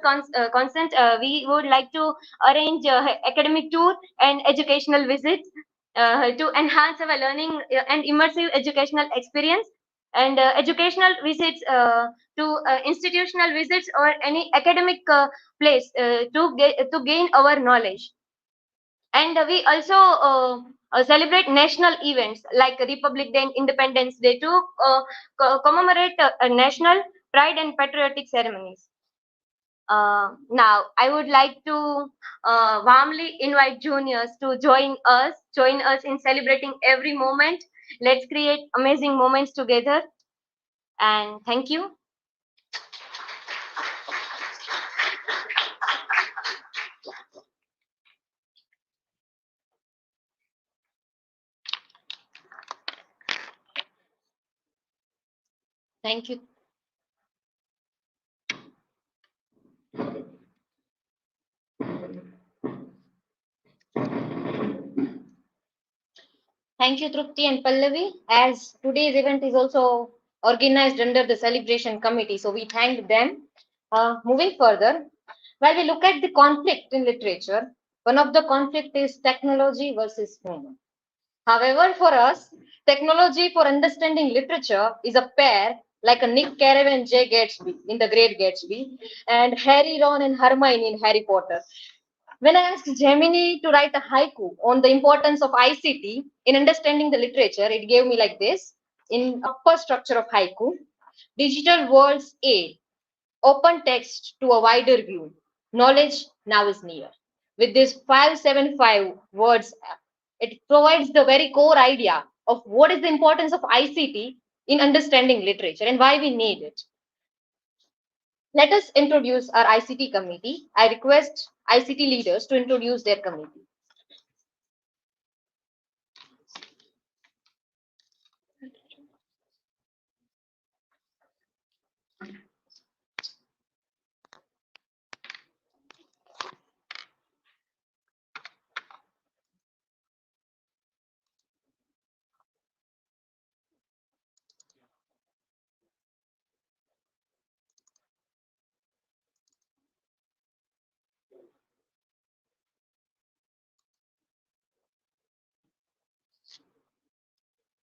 consent, we would like to arrange academic tour and educational visits to enhance our learning and immersive educational experience, and educational visits to institutional visits or any academic place to gain our knowledge. And we also celebrate national events like Republic Day and Independence Day to commemorate national pride and patriotic ceremonies. Now, I would like to warmly invite juniors to join us in celebrating every moment. Let's create amazing moments together. And thank you. Thank you. Thank you, Trupti and Pallavi. As today's event is also organized under the celebration committee, so we thank them. Moving further, while we look at the conflict in literature, one of the conflict is technology versus human. However, for us, technology for understanding literature is a pair like a Nick Carave and Jay Gatsby in The Great Gatsby, and Harry, Ron, and Hermione in Harry Potter. When I asked Gemini to write a haiku on the importance of ICT in understanding the literature, it gave me like this in upper structure of haiku: digital worlds A, open text to a wider view. Knowledge now is near. With these 575 words, it provides the very core idea of what is the importance of ICT in understanding literature and why we need it. Let us introduce our ICT committee. I request ICT leaders to introduce their committee.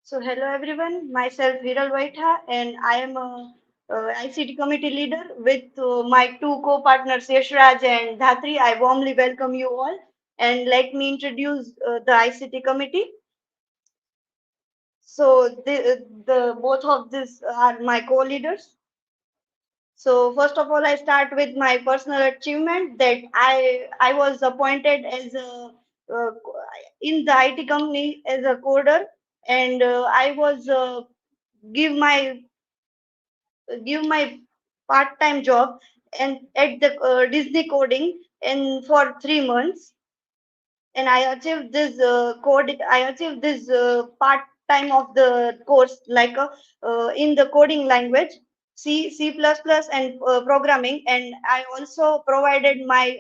So hello everyone, myself Viral Vaitha and I am a ICT committee leader with my two co-partners Yashraj and Dhatri. I warmly welcome you all and let me introduce the ICT committee. So the both of these are my co-leaders. So first of all, I start with my personal achievement that I was appointed as a uh, in the IT company as a coder, and I was give my part-time job and at the Disney coding and for 3 months, and I achieved this I achieved this part-time of the course like in the coding language C, C++ and programming, and I also provided my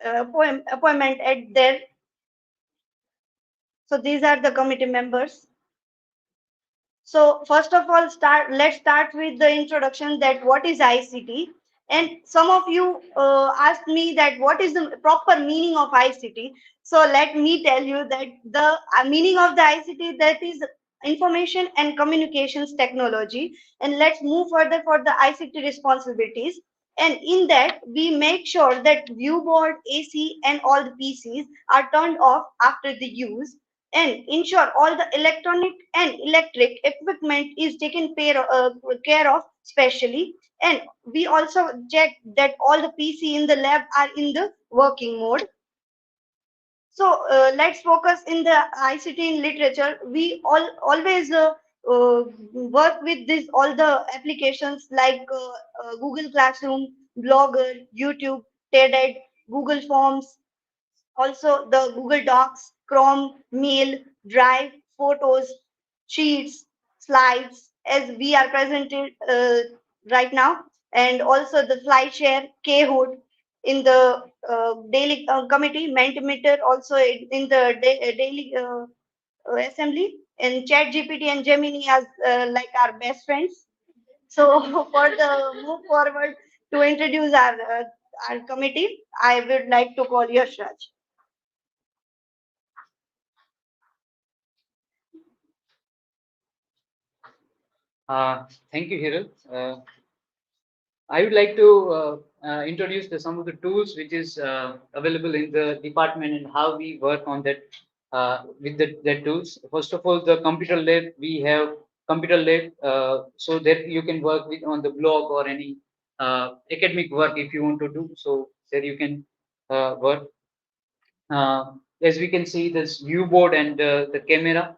appointment at there. So these are the committee members. So first of all, let's start with the introduction that what is ICT. And some of you asked me that what is the proper meaning of ICT. So let me tell you that the meaning of the ICT, that is information and communications technology. And let's move further for the ICT responsibilities. And in that, we make sure that view board, AC, and all the PCs are turned off after the use, and ensure all the electronic and electric equipment is taken care of specially. And we also check that all the PC in the lab are in the working mode. So let's focus in the ICT in literature. We always work with this all the applications like Google Classroom, Blogger, YouTube, TED, Google Forms, also the Google Docs, Chrome, Mail, Drive, Photos, Sheets, Slides, as we are presented right now, and also the SlideShare, Khoot in the daily committee, Mentimeter also in the daily assembly, and ChatGPT and Gemini as like our best friends. So for the move forward to introduce our committee, I would like to call Yash Raj. Thank you, Hiral. I would like to introduce some of the tools which is available in the department and how we work on that with the tools. First of all, the computer lab, we have computer lab so that you can work with on the blog or any academic work if you want to do. So there you can work. As we can see, this view board and the camera.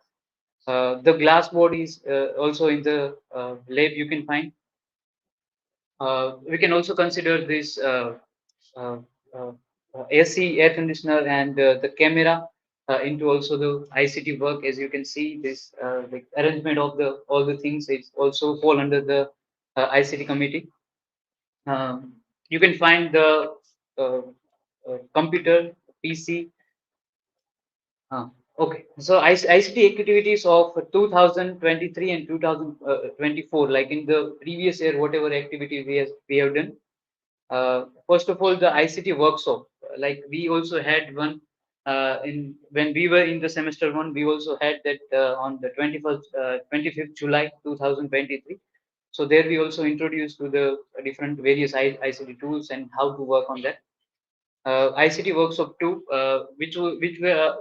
The glass board is also in the lab you can find. We can also consider this uh, uh, AC air conditioner and the camera into also the ICT work. As you can see, this like arrangement of the all the things is also fall under the ICT committee. You can find the computer, PC. Okay, so ICT activities of 2023 and 2024, like in the previous year, whatever activity we have done. First of all, the ICT workshop, like we also had one in when we were in the semester one, we also had that on the 25th July 2023. So there we also introduced to the different various ICT tools and how to work on that. ICT workshop 2,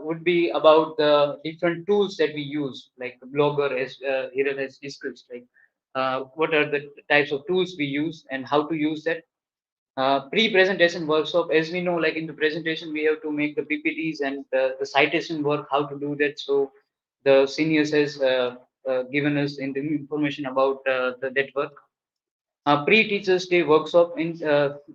would be about the different tools that we use, like Blogger, as Hiral has discussed, like what are the types of tools we use and how to use that. Pre-presentation workshop, as we know, like in the presentation, we have to make the PPTs and the citation work, how to do that. So the seniors has given us in the information about that work. Pre-Teachers Day workshop in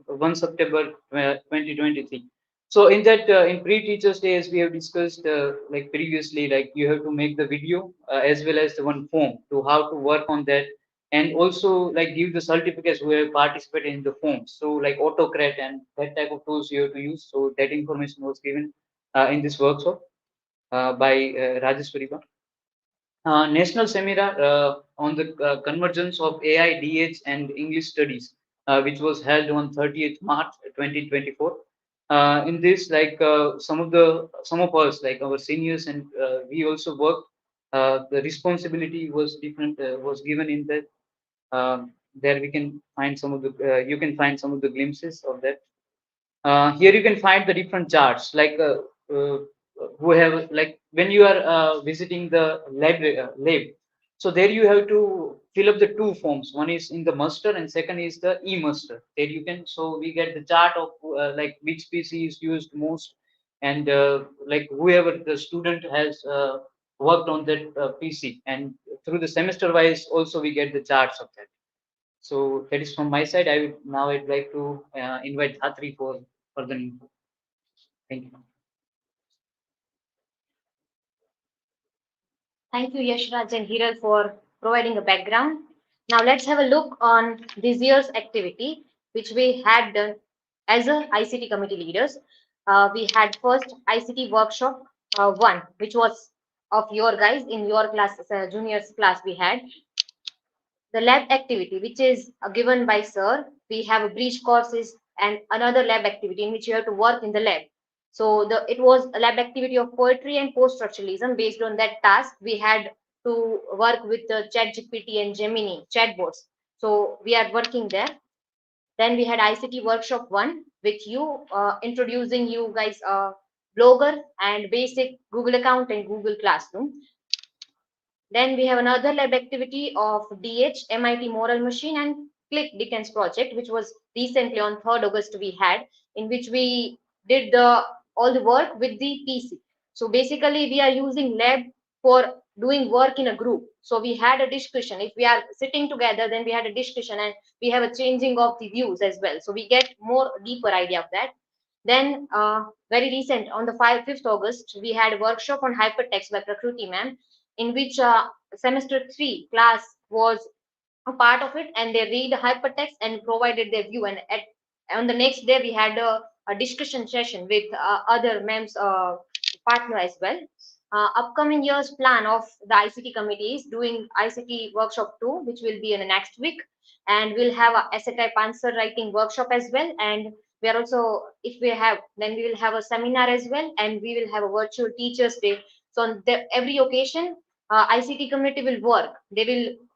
1 September 2023. So in that, in Pre-Teachers Day, as we have discussed like previously, like you have to make the video as well as the one form to how to work on that, and also like give the certificates who have participated in the forms. So like AutoCAD and that type of tools you have to use. So that information was given in this workshop by Rajesh Pariba. National seminar on the convergence of AI, DH, and English studies, which was held on 30th March 2024. In this, like some of us, like our seniors, and we also worked. The responsibility was different, was given in that. There we can find some of the. You can find some of the glimpses of that. Here you can find the different charts, like who have like when you are visiting the lab. So there you have to fill up the two forms. One is in the muster and second is the e-muster. There you can, so we get the chart of like which PC is used most, and like whoever the student has worked on that PC, and through the semester wise also we get the charts of that. So that is from my side. I'd like to invite Dhatri for further info. Thank you. Thank you, Yashraj and Hiral, for providing a background. Now let's have a look on this year's activity, which we had done as a ICT committee leaders. We had first ICT workshop 1, which was of your guys in your class, juniors class. We had the lab activity, which is given by sir. We have a breach courses and another lab activity in which you have to work in the lab. So it was a lab activity of poetry and post-structuralism. Based on that task, we had to work with the ChatGPT and Gemini chatbots. So we are working there. Then we had ICT workshop 1 with you introducing you guys Blogger and basic Google account and Google Classroom. Then we have another lab activity of DH, MIT Moral Machine, and Click Dickens project, which was recently on 3rd August we had, in which we did all the work with the PC. So basically, we are using lab for doing work in a group. So we had a discussion. If we are sitting together, then we had a discussion, and we have a changing of the views as well. So we get more deeper idea of that. Then very recent on the 5th August, we had a workshop on hypertext by Prakruti ma'am, in which semester 3 class was a part of it, and they read hypertext and provided their view. And on the next day, we had a discussion session with other MEMS partner as well. upcoming year's plan of the ICT committee is doing ICT workshop 2, which will be in the next week, and we'll have a essay type answer writing workshop as well. And we are also, if we have, then we will have a seminar as well, and we will have a virtual teachers day. So on every occasion, ICT committee will work. They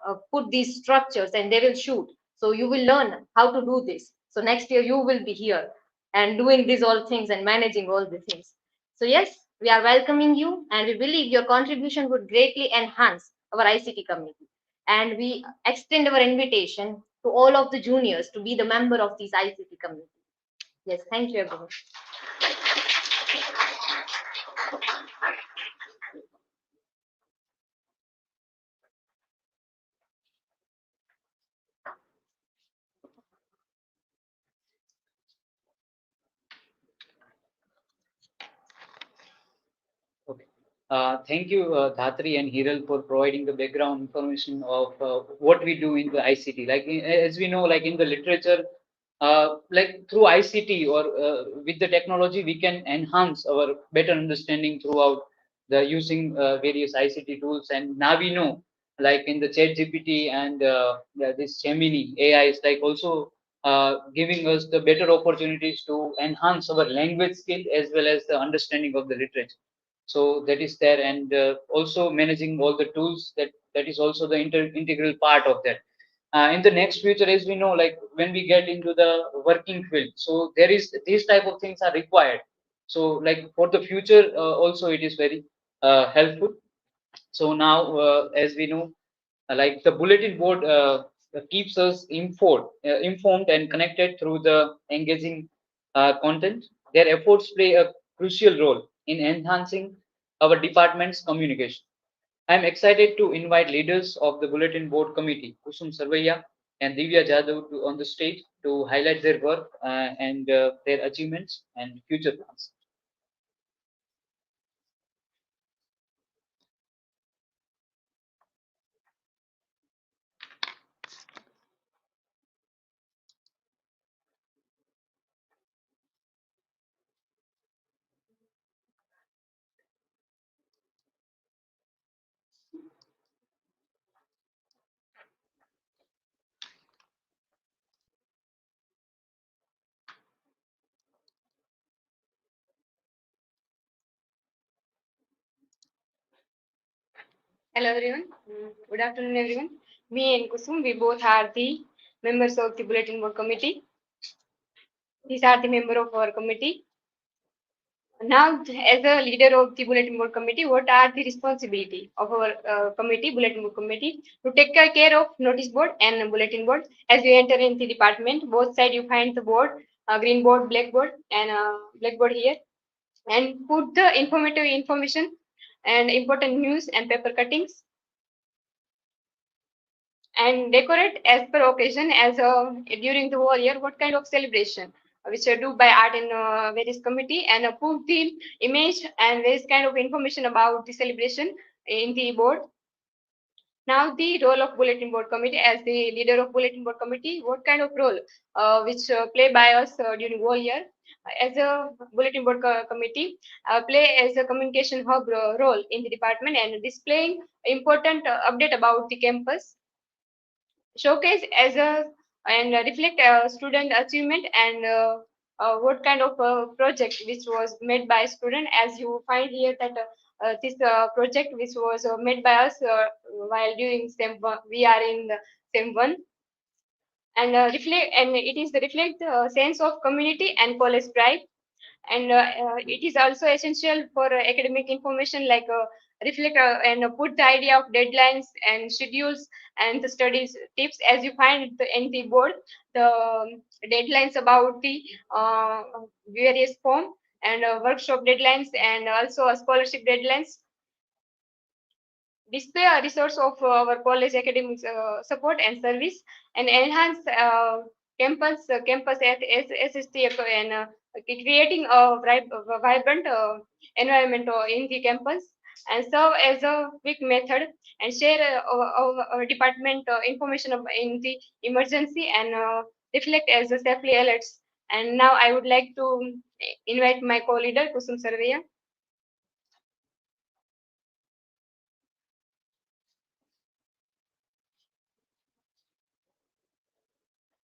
will put these structures and they will shoot. So you will learn how to do this. So next year you will be here and doing these all things and managing all the things. So yes, we are welcoming you, and we believe your contribution would greatly enhance our ICT committee. And we extend our invitation to all of the juniors to be the member of this ICT committee. Yes, thank you everyone. Okay. Thank you, Dhatri and Hiral, for providing the background information of what we do in the ICT. Like as we know, like in the literature, like through ICT or with the technology, we can enhance our better understanding throughout the using various ICT tools. And now we know, like in the Chat GPT and this Gemini AI is like also giving us the better opportunities to enhance our language skill as well as the understanding of the literature. So that is there, and also managing all the tools, that is also the integral part of that. In the next future, as we know, like when we get into the working field, so there is these type of things are required. So like for the future also it is very helpful. So now as we know, like the bulletin board keeps us informed and connected through the engaging content. Their efforts play a crucial role in enhancing our department's communication. I'm excited to invite leaders of the bulletin board committee, Kusum Sarvaiya and Divya Jadhav, on the stage to highlight their work and their achievements and future plans. Hello everyone. Good afternoon everyone. Me and Kusum, we both are the members of the Bulletin Board Committee. These are the member of our committee. Now, as a leader of the Bulletin Board Committee, what are the responsibility of our committee, Bulletin Board Committee, to take care of notice board and bulletin board? As you enter in the department, both side you find the board, green board, blackboard, and blackboard here, and put the informative information and important news and paper cuttings, and decorate as per occasion. As during the whole year, what kind of celebration which are do by art in various committee, and put the image and various kind of information about the celebration in the board. Now the role of bulletin board committee, as the leader of bulletin board committee, what kind of role which play by us during whole year? As a bulletin board committee, play as a communication hub role in the department, and displaying important update about the campus, showcase as a and reflect student achievement, and what kind of project which was made by student. As you find here that this project which was made by us while doing SEM one, we are in the SEM one, and reflect, and it is the reflect sense of community and college pride. And it is also essential for academic information, like reflect and put the idea of deadlines and schedules and the studies tips. As you find in the board, the deadlines about the various form, and workshop deadlines, and also scholarship deadlines. Display a resource of our college academic support and service, and enhance campus at SST, and creating a vibrant environment in the campus, and serve as a quick method, and share our department information in the emergency, and reflect as a safely alerts. And now I would like to invite my co-leader Kusum Sarvaiya.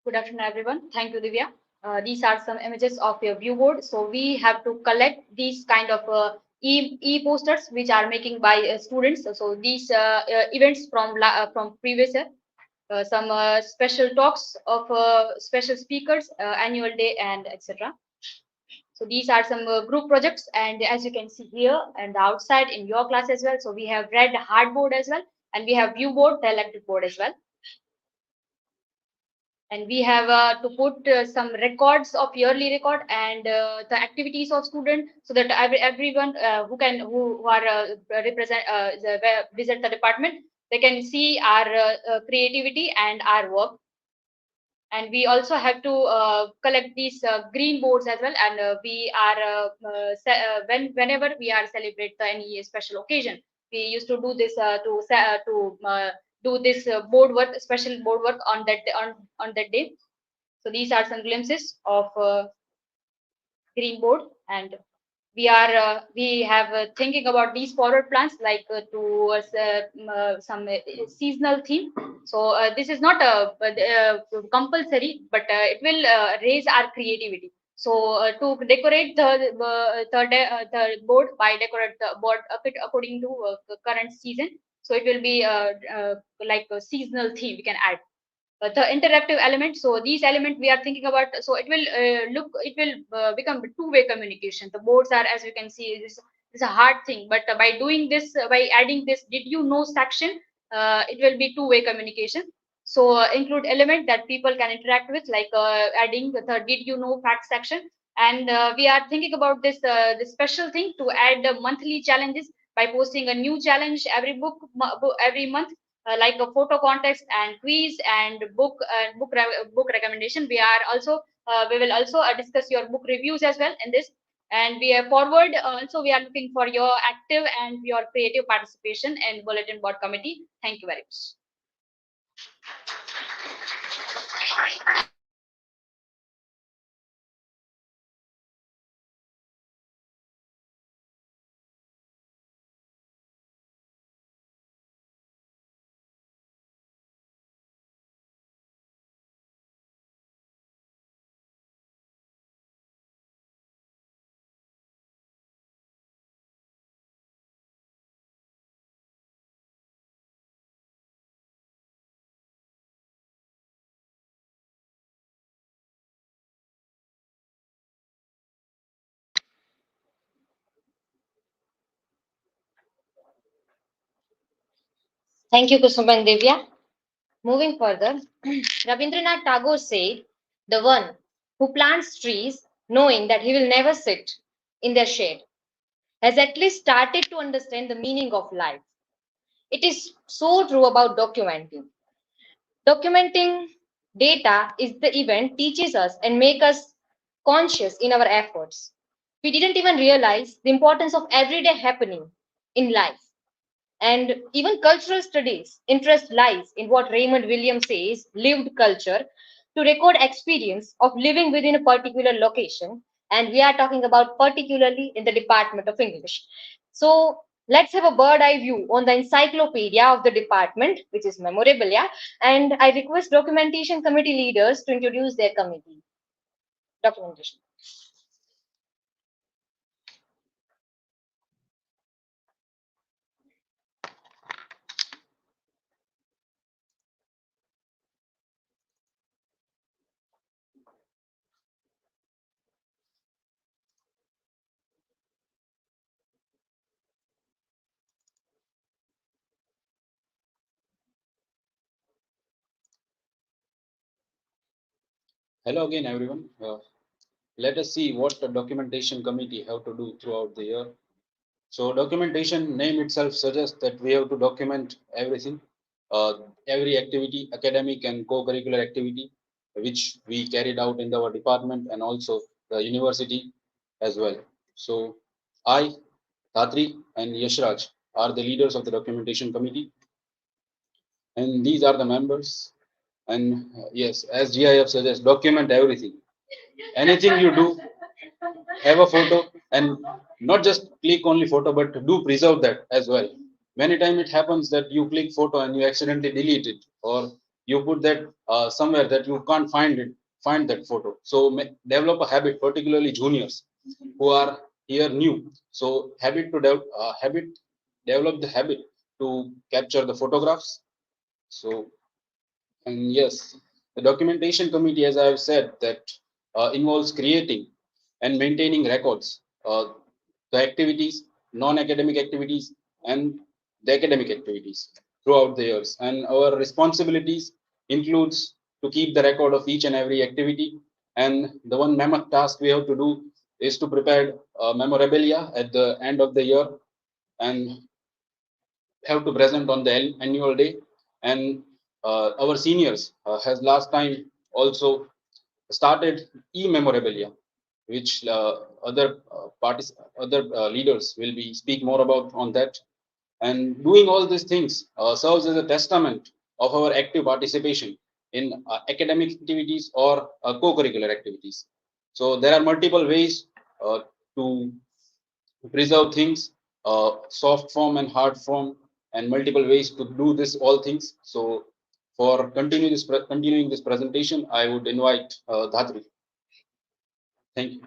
Good afternoon, everyone. Thank you, Divya. These are some images of your view board. So we have to collect these kind of e-posters which are making by students. So these events from previous year, some special talks of special speakers, annual day, and etc. So these are some group projects, and as you can see here and outside in your class as well. So we have red hardboard as well, and we have view board, the electric board as well. And we have to put some records of yearly record and the activities of student, so that everyone who are visit the department, they can see our creativity and our work. And we also have to collect these green boards as well, and we are whenever we are celebrate any special occasion, we used to do this do this board work, special board work on that day. So these are some glimpses of green board, and we have thinking about these forward plans, like towards some seasonal theme. So this is not compulsory, but it will raise our creativity. So to decorate the board, by decorate the board according to current season. So it will be like a seasonal theme we can add. The interactive element, so these element we are thinking about, so it will become two-way communication. The boards are, as you can see, this is a hard thing, but by doing this, by adding this did you know section, it will be two-way communication. So include element that people can interact with, like adding the did you know fact section. And we are thinking about this special thing to add monthly challenges by posting a new challenge every month, like a photo contest and quiz and book recommendation. We will also discuss your book reviews as well in this. And we are forward also, we are looking for your active and your creative participation in bulletin board committee. Thank you very much. Thank you, Kusuma and Divya. Moving further, Rabindranath Tagore said, "The one who plants trees knowing that he will never sit in their shade has at least started to understand the meaning of life." It is so true about documenting. Documenting data is the event teaches us and make us conscious in our efforts. We didn't even realize the importance of everyday happening in life. And even cultural studies interest lies in what Raymond Williams says, lived culture, to record experience of living within a particular location. And we are talking about particularly in the Department of English. So let's have a bird eye view on the encyclopedia of the department, which is memorable, yeah. And I request documentation committee leaders to introduce their committee. Documentation. Hello again, everyone. Let us see what the documentation committee have to do throughout the year. So documentation name itself suggests that we have to document everything, every activity, academic and co-curricular activity, which we carried out in our department and also the university as well. So I, Dhatri and Yashraj are the leaders of the documentation committee. And these are the members. And yes, as GIF suggests, document everything. Anything you do, have a photo, and not just click only photo, but do preserve that as well. Many times it happens that you click photo and you accidentally delete it, or you put that somewhere that you can't find that photo. So develop a habit, particularly juniors who are here new. So develop the habit to capture the photographs. So, and yes, the documentation committee, as I have said, that involves creating and maintaining records, the activities, non-academic activities, and the academic activities throughout the years. And our responsibilities includes to keep the record of each and every activity. And the one mammoth task we have to do is to prepare memorabilia at the end of the year and have to present on the annual day. And our seniors has last time also started e-memorabilia, which other leaders will be speak more about on that. And doing all these things serves as a testament of our active participation in academic activities or co-curricular activities. So there are multiple ways to preserve things, soft form and hard form, and multiple ways to do this all things. So for continuing this presentation, I would invite Dhatri. Thank you.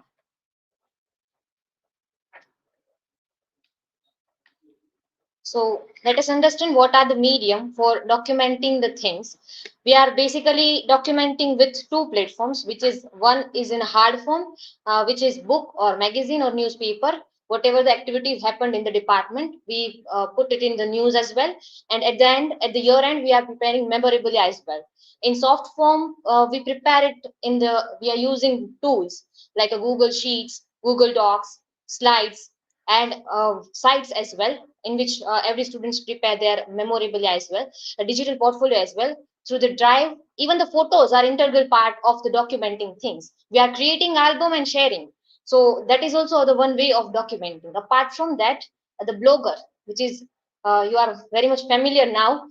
So let us understand what are the medium for documenting the things. We are basically documenting with two platforms, which is one is in hard form, which is book or magazine or newspaper. Whatever the activities happened in the department, we put it in the news as well. And at the end, at the year end, we are preparing memorabilia as well. In soft form, we prepare it we are using tools like a Google Sheets, Google Docs, slides, and sites as well, in which every students prepare their memorabilia as well, a digital portfolio as well through the drive. Even the photos are integral part of the documenting things. We are creating album and sharing. So that is also the one way of documenting. Apart from that, the blogger, which is you are very much familiar now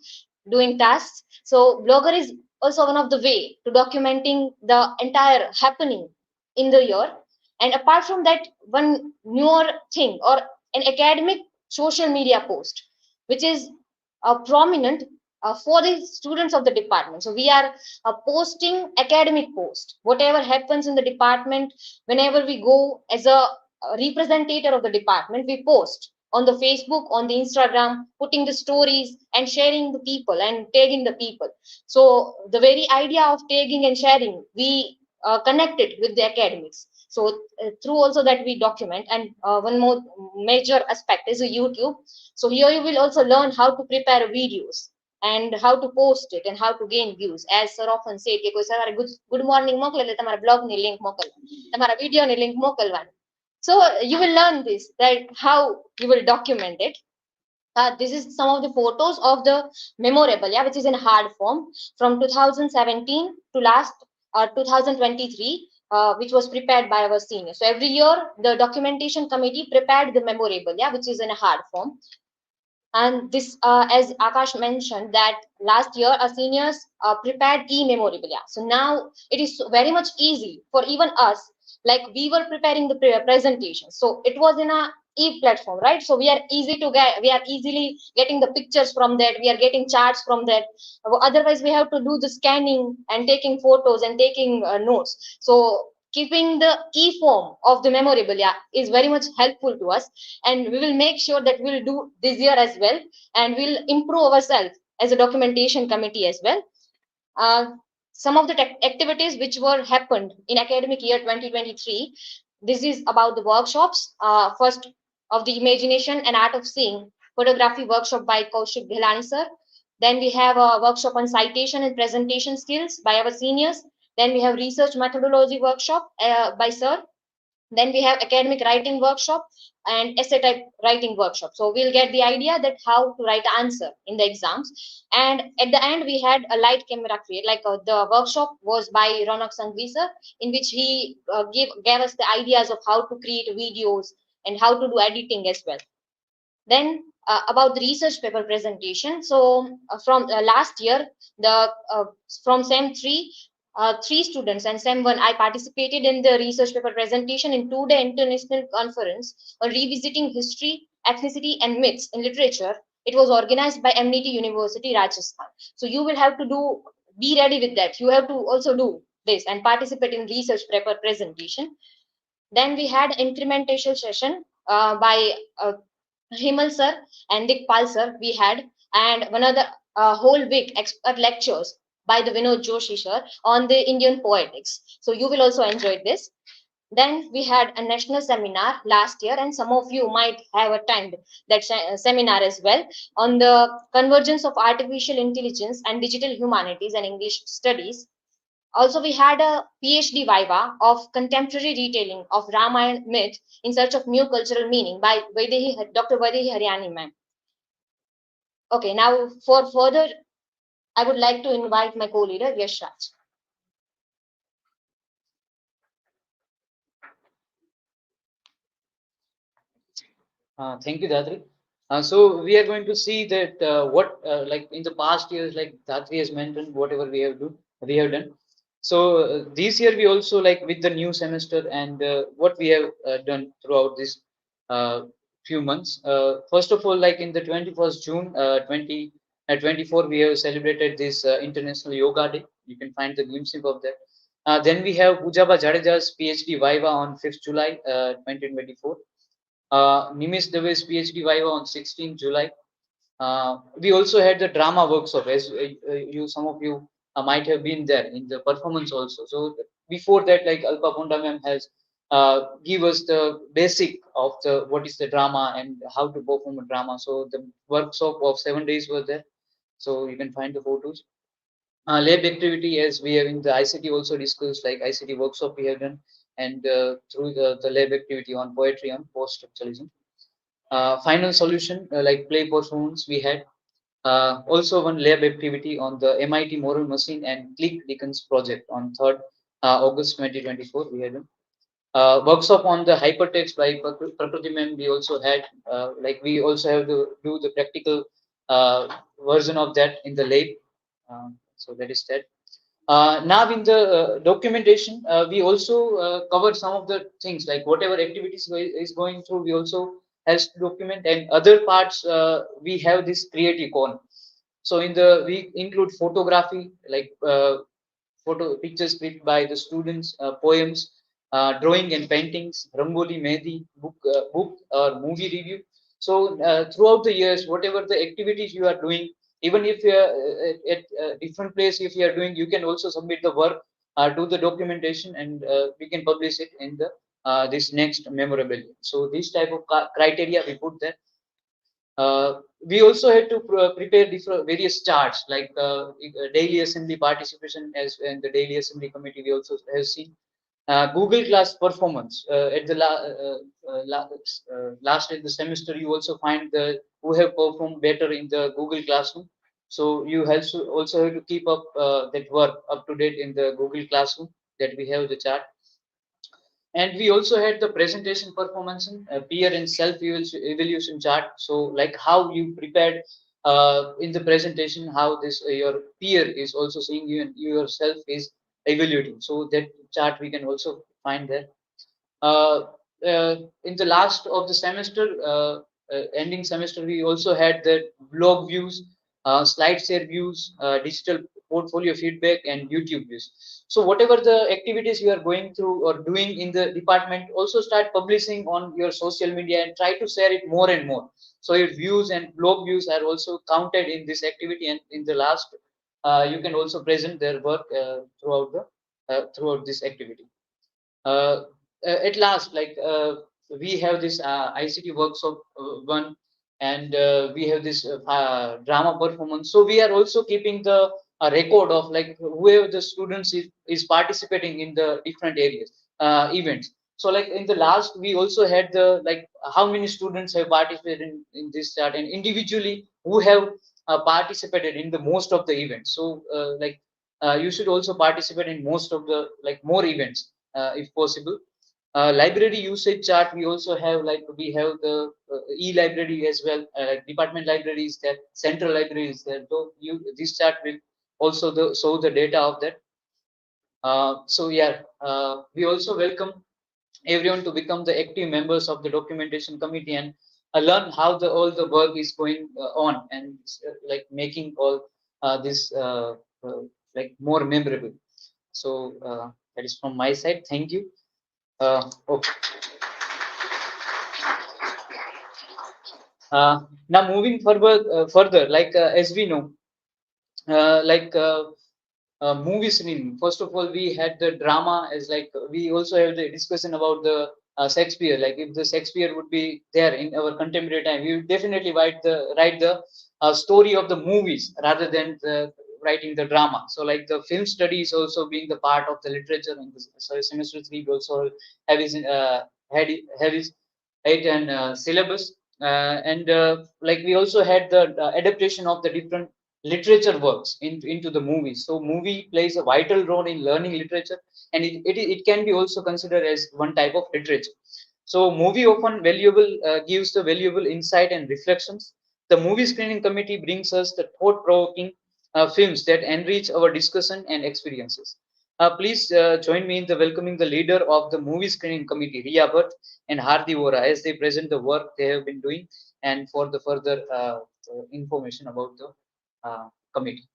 doing tasks. So blogger is also one of the way to documenting the entire happening in the year. And apart from that, one newer thing or an academic social media post, which is prominent for the students of the department. So we are posting academic post, whatever happens in the department. Whenever we go as a representative of the department, we post on the Facebook, on the Instagram, putting the stories and sharing the people and tagging the people. So the very idea of tagging and sharing, we connect it with the academics. So through also that we document. And one more major aspect is YouTube. So here you will also learn how to prepare videos and how to post it and how to gain views. As sir often say કે કોઈ સવારે good morning મોકલે એટલે તમારા blog ની link મોકલવા, તમારા video ની link મોકલવાની. So you will learn this, that how you will document it. This is some of the photos of the memorabilia, which is in hard form from 2017 to last 2023, which was prepared by our seniors. So every year, the documentation committee prepared the memorabilia, which is in a hard form. And this, as Akash mentioned, that last year our seniors prepared e-memorabilia. So now it is very much easy for even us, like we were preparing the presentation. So it was in a e-platform, right? So we are easily getting the pictures from that. We are getting charts from that. Otherwise, we have to do the scanning and taking photos and taking notes. So keeping the e-form of the memorabilia is very much helpful to us, and we will make sure that we'll do this year as well, and we'll improve ourselves as a documentation committee as well. Some of the activities which were happened in academic year 2023, this is about the workshops. First, of the imagination and art of seeing photography workshop by Kaushik Ghelani sir. Then we have a workshop on citation and presentation skills by our seniors. Then we have research methodology workshop by sir. Then we have academic writing workshop and essay type writing workshop. So we'll get the idea that how to write answer in the exams. And at the end, we had a light camera create, like the workshop was by Ronak Sanghvi sir, in which he gave us the ideas of how to create videos and how to do editing as well. Then about the research paper presentation. So from last year, from SEM 3, 3 students and SEM 1, I participated in the research paper presentation in 2-day international conference on revisiting history, ethnicity, and myths in literature. It was organized by Amity University, Rajasthan. So you will have to do be ready with that. You have to also do this and participate in research paper presentation. Then we had incrementation session by Himal sir and Dikpal sir we had, and another whole week expert lectures by the Vinod Joshi sir on the Indian poetics. So you will also enjoy this. Then we had a national seminar last year, and some of you might have attended that seminar as well, on the convergence of artificial intelligence and digital humanities and English studies. Also, we had a PhD viva of contemporary retelling of Ramayana myth in search of new cultural meaning by Dr. Vaidehi Haryani ma'am. Okay, now for further, I would like to invite my co-leader, Yash Raj. Thank you, Dhatri. So we are going to see that what like in the past years, like Dhatri has mentioned, whatever we have done. So this year we also like with the new semester and what we have done throughout this few months. First of all, like in the 21st June 2024, we have celebrated this International Yoga Day. You can find the glimpse of that. Then we have Pujaba Jadeja's PhD Viva on 5th July 2024. Nimish Dave's PhD Viva on 16th July. We also had the drama workshop, as you some of you might have been there in the performance also. So before that, like Alpa Ponda ma'am has give us the basic of the what is the drama and how to perform a drama. So the workshop of 7 days was there. So you can find the photos. Lab activity, as we have in the ICT also discussed, like ICT workshop we have done, and through the lab activity on poetry on post-structuralism. Final solution, like play performance, we had also one lab activity on the MIT Moral Machine and Click Dickens project on 3rd August 2024. We had done. Workshop on the hypertext by Prakriti ma'am. We also had like we also have to do the practical version of that in the lab. So that is that. Now in the documentation, we also cover some of the things like whatever activities is going through, we also has to document, and other parts we have this creative corner. So in the we include photography, like photo pictures clicked by the students, poems, drawing and paintings, rangoli, mehndi, book or movie review. So throughout the years, whatever the activities you are doing, even if you are at a different place, if you are doing, you can also submit the work to the documentation, and we can publish it in the this next memorabilia. So this type of criteria we put there. We also had to prepare different various charts, like daily assembly participation, as in the daily assembly committee we also have seen. Google Class performance at the last of the semester, you also find the who have performed better in the Google Classroom. So you also have to keep up that work up to date in the Google Classroom, that we have the chart. And we also had the presentation performance, peer and self evaluation chart. So like how you prepared in the presentation, how this your peer is also seeing you and you yourself is evaluating. So that chart we can also find there. Uh, in the last of the semester, ending semester, we also had the blog views, slide share views, digital portfolio feedback, and YouTube views. So whatever the activities you are going through or doing in the department, also start publishing on your social media and try to share it more and more. So your views and blog views are also counted in this activity, and in the last, you can also present their work throughout this activity. uh, at last, like we have this ICT workshop one, and we have this drama performance. So we are also keeping the record of like whoever the students is participating in the different areas events. So like in the last, we also had the like how many students have participated in this chart, and individually who have participated in the most of the events. So like you should also participate in most of the like more events if possible. Library usage chart, we also have, like we have the e-library as well, like department libraries there, central libraries there. So you this chart will also show the data of that. So yeah, we also welcome everyone to become the active members of the documentation committee and learn how all the work is going on, and like making all this like more memorable. So that is from my side. Thank you. Okay. Now moving further, like as we know, like movie screening. First of all, we had the drama as like we also have the discussion about the Shakespeare. Like if the Shakespeare would be there in our contemporary time, we would definitely write the story of the movies rather than writing the drama. So like the film studies also being the part of the literature, and so semester 3 we also have his have his right and syllabus. And like we also had the adaptation of the different literature works into the movies. So movie plays a vital role in learning literature, and it can be also considered as one type of literature. So movie often valuable gives the valuable insight and reflections. The movie screening committee brings us the thought-provoking films that enrich our discussion and experiences. Please join me in the welcoming the leader of the movie screening committee, Riya Bhatt and Hardi Vora, as they present the work they have been doing and for the further information about the committee.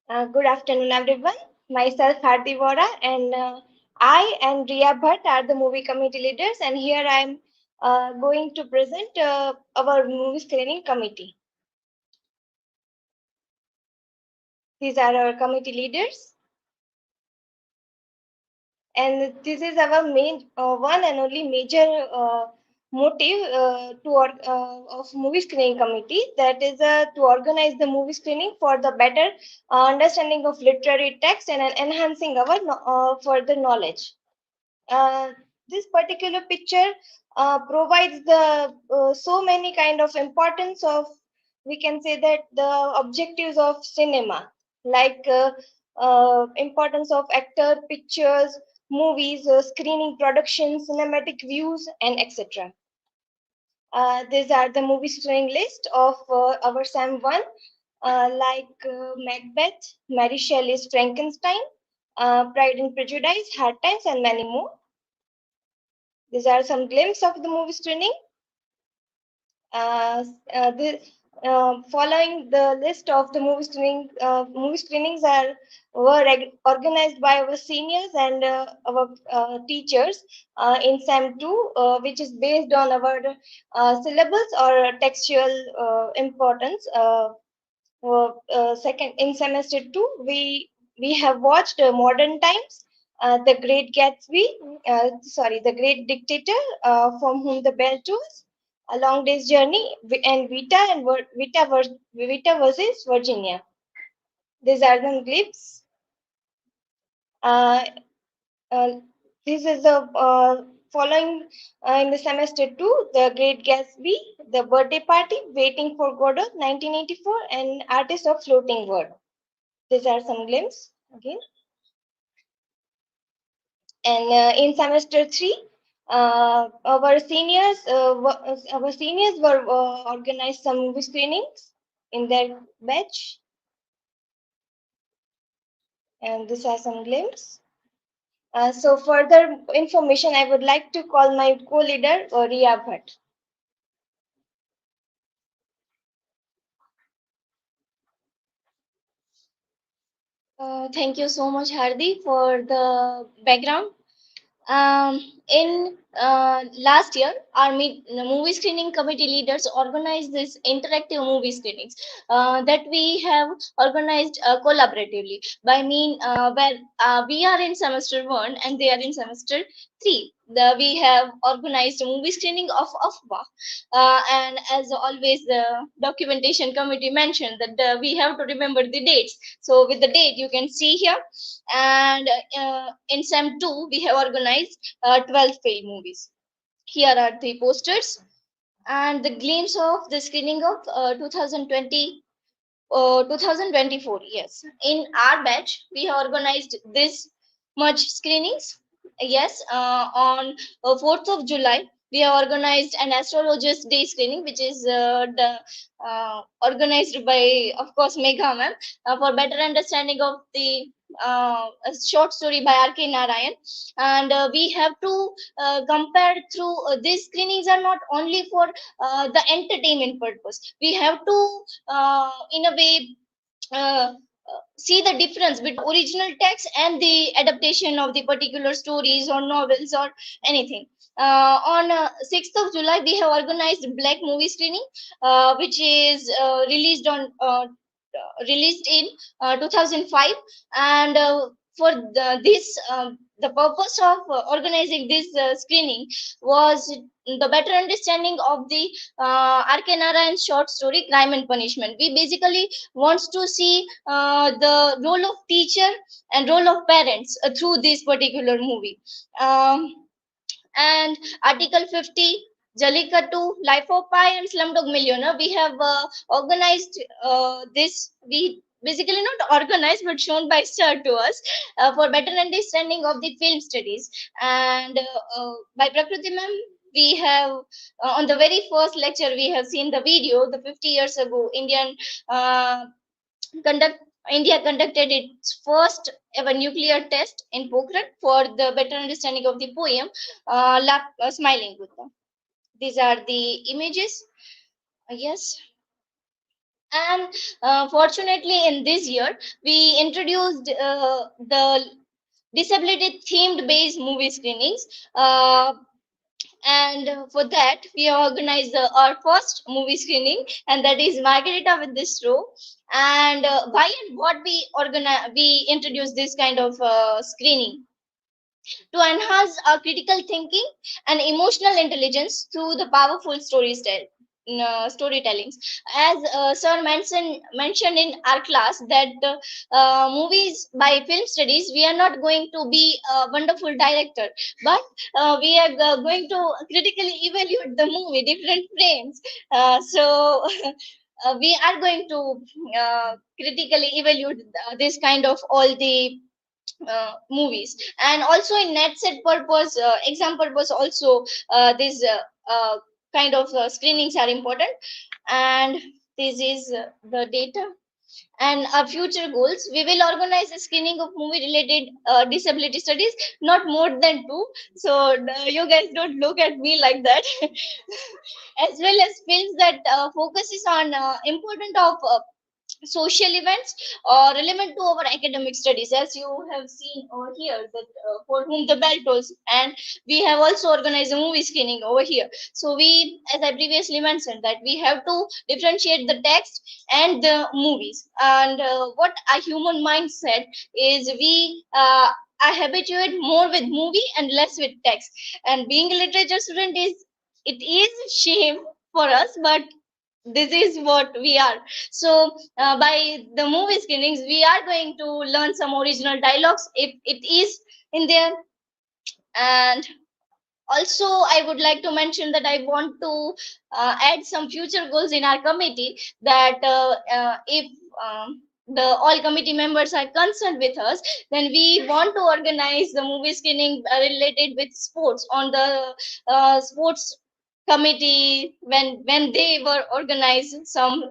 Good afternoon, everyone. Myself, Hardi Vora, and I and Riya Bhatt are the movie committee leaders, and here I am going to present our movie screening committee. These are our committee leaders, and this is our main one and only major motive of movie screening committee, that is to organize the movie screening for the better understanding of literary text and enhancing our further knowledge. This particular picture provides the so many kind of importance of, we can say that, the objectives of cinema, like importance of actor, pictures, movies, screening, production, cinematic views, and etc. These are the movie screening list of our SAM 1, like Macbeth, Mary Shelley's Frankenstein, Pride and Prejudice, Hard Times, and many more. These are some glimpses of the movie screening. Following the list of the movie screenings were organized by our seniors and our teachers in SAM 2, which is based on our syllabus or textual importance. Second, in semester 2, we have watched Modern Times, The Great Gatsby, The Great Dictator, From Whom the Bell Tolls, A Long Day's Journey, and Vita versus Virginia. These are the clips. This is the following in the semester 2, The Great Gatsby, The Birthday Party, Waiting for Godot, 1984, and Artist of Floating World. These are some glimpses again. And in semester 3, our seniors were organized some movie screenings in their batch, and these are some glimpses. So further information, I would like to call my co-leader Riya Bhatt. Thank you so much, Hardi, for the background. In last year, our movie screening committee leaders organized this interactive movie screenings that we have organized collaboratively. By mean, where we are in semester 1 and they are in semester 3. We have organized a movie screening of Afwa, and as always, the documentation committee mentioned that we have to remember the dates. So with the date, you can see here. And in SEM 2, we have organized 12 film movies. Here are the posters and the glimpse of the screening of 2024. Yes, in our batch, we have organized this much screenings. Yes, on 4th of July, we have organized an astrologist day screening, which is organized by, of course, Megha ma'am, for better understanding of the a short story by R.K. Narayan. And we have to compare through these screenings are not only for the entertainment purpose. We have to, in a way, see the difference between original text and the adaptation of the particular stories or novels or anything. On 6th of July, we have organized Black movie screening, which is released in 2005. And for the purpose of organizing this screening was the better understanding of the R.K. Narayan's short story Crime and Punishment. We basically wants to see the role of teacher and role of parents through this particular movie. And Article 50, Jallikattu, Life of Pi, and Slumdog Millionaire. We have organized this. We basically not organized but shown by sir to us for better understanding of the film studies. And by Prakriti ma'am, we have on the very first lecture we have seen the video. The 50 years ago, conduct India conducted its first ever nuclear test in Pokhran for the better understanding of the poem Smiling Buddha. These are the images. Yes. And fortunately, in this year, we introduced the disability themed based movie screenings. And for that, we organized our first movie screening, and that is Margarita with this row. And why and what we introduced this kind of screening to enhance our critical thinking and emotional intelligence through the powerful storytellings. As sir mentioned in our class that movies by film studies, we are not going to be a wonderful director, but we are going to critically evaluate the movie, different frames. So we are going to critically evaluate this kind of all the movies. And also in net set purpose, exam purpose also, this kind of screenings are important. And this is the data and our future goals. We will organize a screening of movie related disability studies, not more than 2. So you guys don't look at me like that. As well as films that focuses on important of social events or relevant to our academic studies, as you have seen over here that for whom the bell tolls. And we have also organized a movie screening over here. So we, as I previously mentioned, that we have to differentiate the text and the movies. And what a human mindset is, we are habituated more with movie and less with text. And being a literature student is shame for us, but this is what we are. So by the movie screenings, we are going to learn some original dialogues if it is in there. And also I would like to mention that I want to add some future goals in our committee, that if the all committee members are concerned with us, then we want to organize the movie screening related with sports on the sports committee, when they were organized some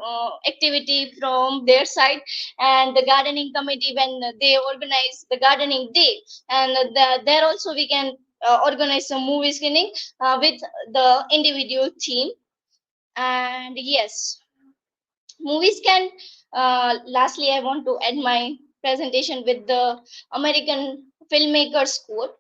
activity from their side, and the gardening committee when they organize the gardening day. And there also we can organize some movie screening with the individual theme. And yes, movies can lastly I want to end my presentation with the American filmmakers quote.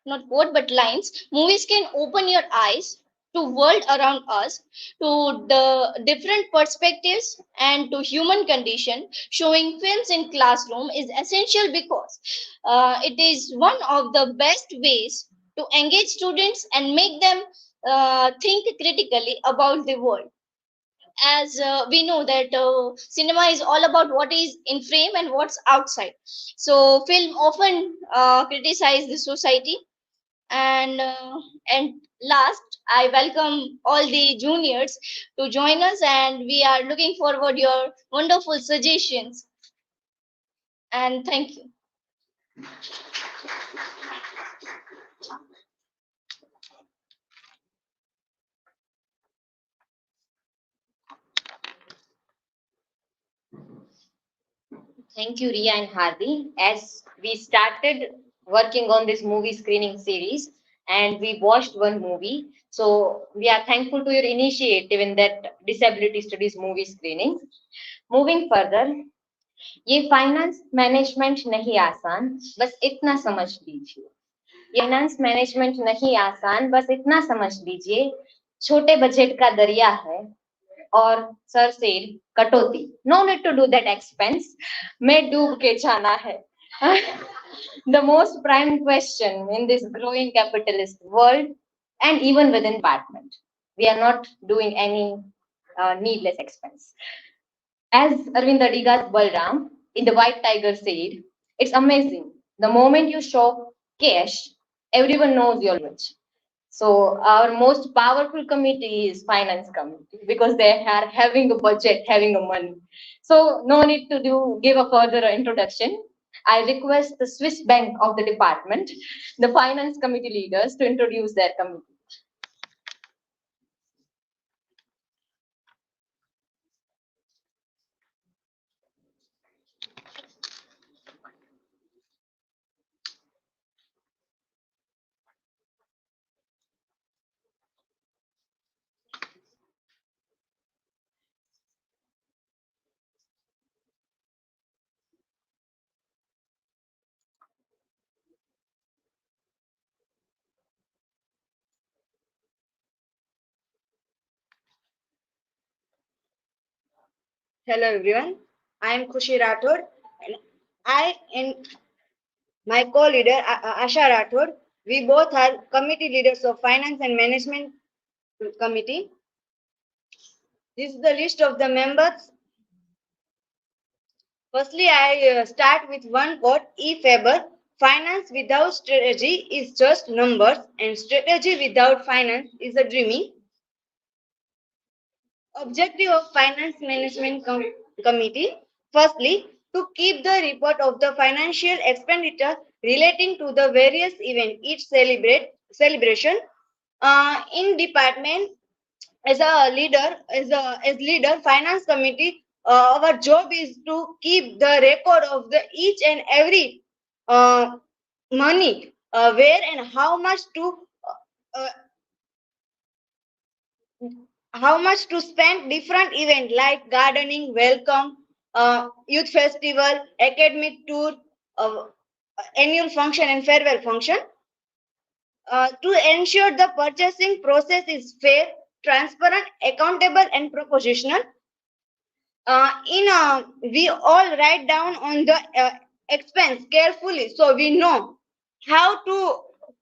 not quote, but lines. Movies can open your eyes to world around us, to the different perspectives and to human condition. Showing films in classroom is essential because it is one of the best ways to engage students and make them think critically about the world. As we know that cinema is all about what is in frame and what's outside. So film often criticize the society. And last, I welcome all the juniors to join us, and we are looking forward your wonderful suggestions. And thank you. Thank you, Ria and Hardi. As we started working on this movie screening series and we watched one movie, so we are thankful to your initiative in that disability studies movie screening. Moving further, ये finance management नहीं आसान, बस इतना समझ लीजिए. Finance management नहीं आसान, बस इतना समझ लीजिए. छोटे बजट का दरिया है और सर सेड कटौती. No need to do that expense, मैं डूब के जाना है. The most prime question in this growing capitalist world and even within department, we are not doing any needless expense. As Arvind Adiga's Balram in The White Tiger said, it's amazing. The moment you show cash, everyone knows you're rich. So our most powerful committee is finance committee because they are having a budget, having a money. So no need to give a further introduction. I request the Swiss Bank of the department, the finance committee leaders to introduce their committee. Hello everyone, I am Khushi Rathod and I and my co-leader Asha Rathod, we both are committee leaders of Finance and Management Committee. This is the list of the members. Firstly, I start with one quote, E. Faber, finance without strategy is just numbers and strategy without finance is a dreaming. Objective of Finance Management Committee. Firstly, to keep the report of the financial expenditure relating to the various events each celebration in department. As a leader, as leader, finance committee, our job is to keep the record of the each and every money, where and how much to spend different event like gardening, welcome, youth festival, academic tour, annual function and farewell function. To ensure the purchasing process is fair, transparent, accountable, and proportional. We all write down on the expense carefully, so we know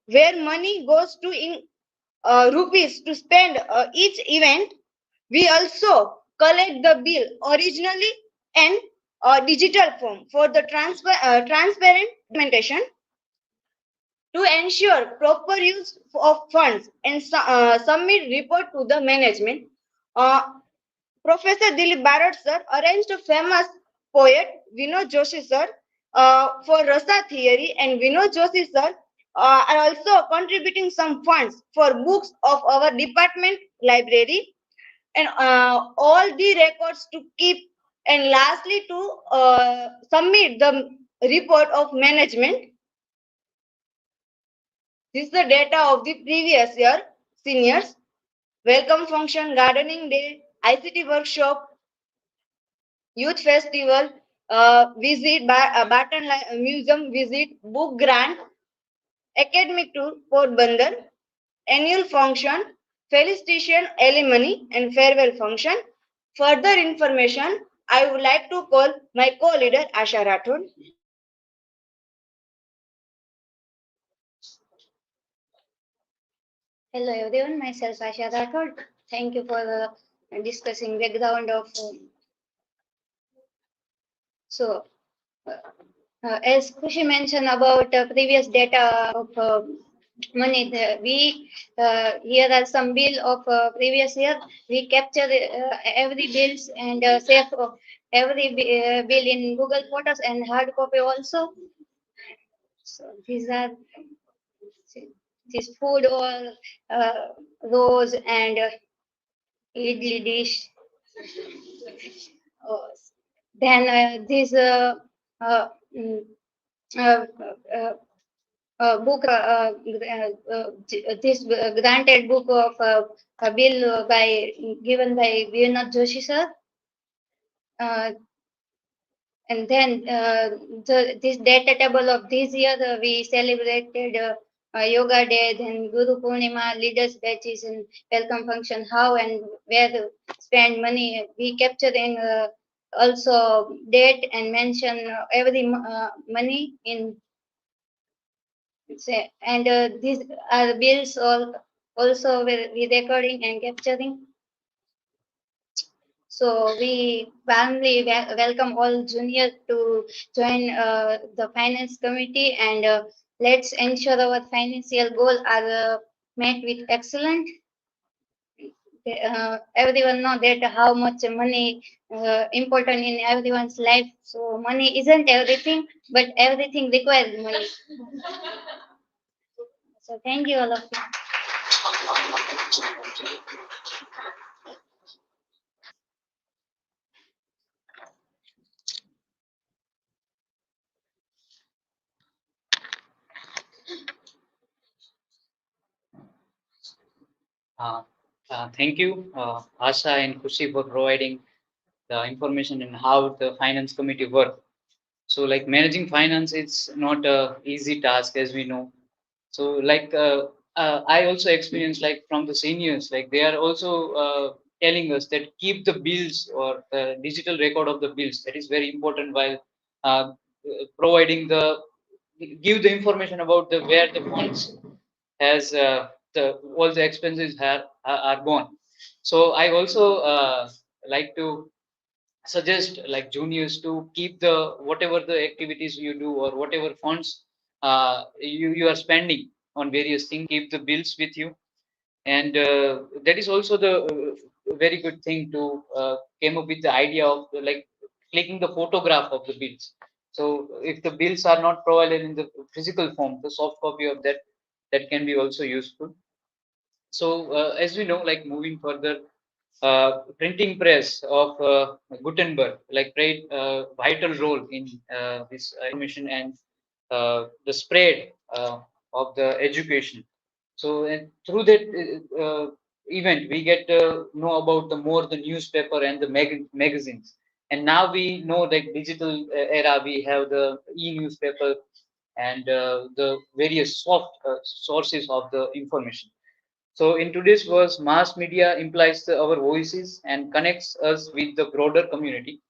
where money goes to in rupees to spend each event. We also collect the bill originally and digital form for the transparent documentation. To ensure proper use of funds and submit report to the management. Professor Dilip Barad sir arranged a famous poet Vinod Joshi sir for Rasa theory, and Vinod Joshi sir are also contributing some funds for books of our department library and all the records to keep, and lastly to submit the report of management. This is the data of the previous year seniors. Welcome function, gardening day, ICT workshop, youth festival, visit, Barton Museum visit, book grant. academic tour Porbandar, annual function, felicitation, alimony, and farewell function. Further information, I would like to call my co-leader Asha Rathod. Hello everyone, myself Asha Rathod. Thank you for discussing background of so as Kushi mentioned about previous data of money, we here are some bill of previous year. We capture every bills and save every bill in Google Photos and hard copy also. So these are this food or rose and idli dish. Oh, then this mm, uh, uh, book, this granted book of a bill by given by Vinod Joshi sir. And then this data table of this year, we celebrated Yoga Day, then Guru Purnima, leaders batches and welcome function, how and where to spend money. We capturing also date and mention every money in say, and these are bills all also we recording and capturing. So we warmly welcome all juniors to join the finance committee, and let's ensure our financial goals are met with excellent. Everyone know that how much money important in everyone's life. So money isn't everything, but everything requires money. So thank you all of you. Thank you, Asha and Kushi, for providing the information and how the finance committee work. So, like managing finance, it's not a easy task, as we know. So, I also experienced like from the seniors, like they are also telling us that keep the bills or the digital record of the bills. That is very important while providing the give the information about the where the funds has the all the expenses are gone. So I also like to suggest like juniors to keep the whatever the activities you do or whatever funds you are spending on various things, keep the bills with you. And that is also the very good thing to came up with the idea of like clicking the photograph of the bills. So if the bills are not provided in the physical form, the soft copy of that, that can be also useful. So as we know, like moving further, printing press of Gutenberg like played a vital role in this information and the spread of the education. So and through that event, we get to know about the more the newspaper and the magazines. And now we know like digital era, we have the e-newspaper and the various soft sources of the information. So in today's world, mass media implies our voices and connects us with the broader community.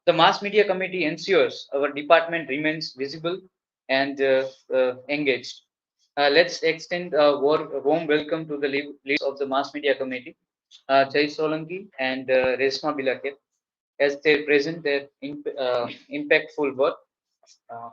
The mass media committee ensures our department remains visible and engaged. Let's extend a warm welcome to the leaders of the mass media committee, Jai Solanki and Resma Bilake, as they present their impactful work. Uh,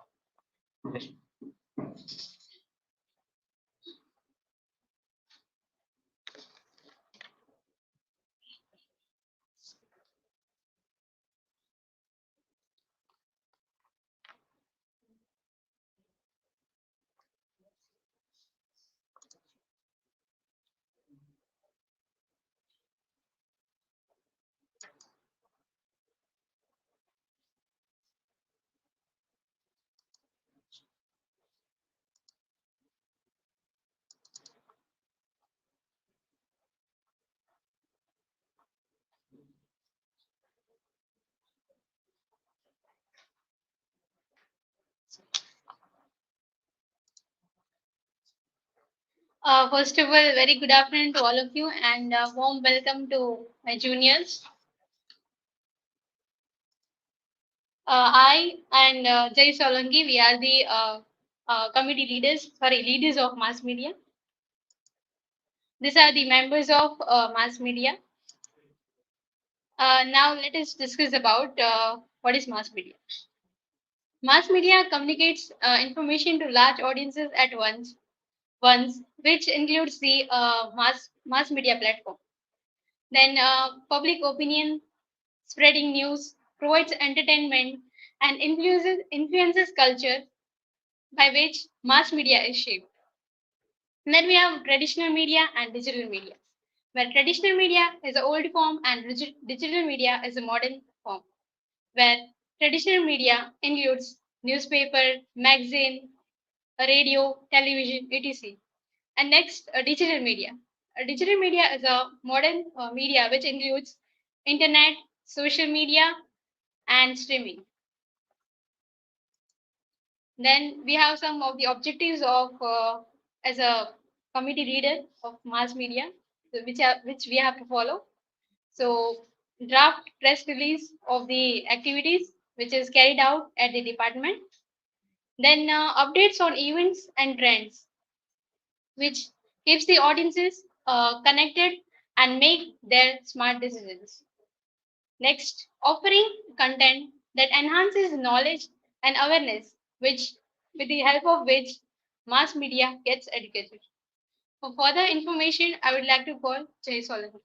First of all, very good afternoon to all of you and warm welcome to my juniors. I and Jai Solanki, we are the committee leaders of mass media. These are the members of mass media. Now let us discuss about what is mass media. Mass media communicates information to large audiences at once, which includes the mass media platform. Then public opinion, spreading news, provides entertainment, and influences culture by which mass media is shaped. And then we have traditional media and digital media, where traditional media is the old form and digital media is a modern form, where traditional media includes newspaper, magazine, radio, television, etc. And next, digital media. Digital media is a modern media which includes internet, social media, and streaming. Then we have some of the objectives of as a committee leader of mass media, which we have to follow. So draft press release of the activities which is carried out at the department. Then updates on events and trends, which keeps the audiences connected and make their smart decisions. Next, offering content that enhances knowledge and awareness, which with the help of which mass media gets educated. For further information, I would like to call Jay Solomon.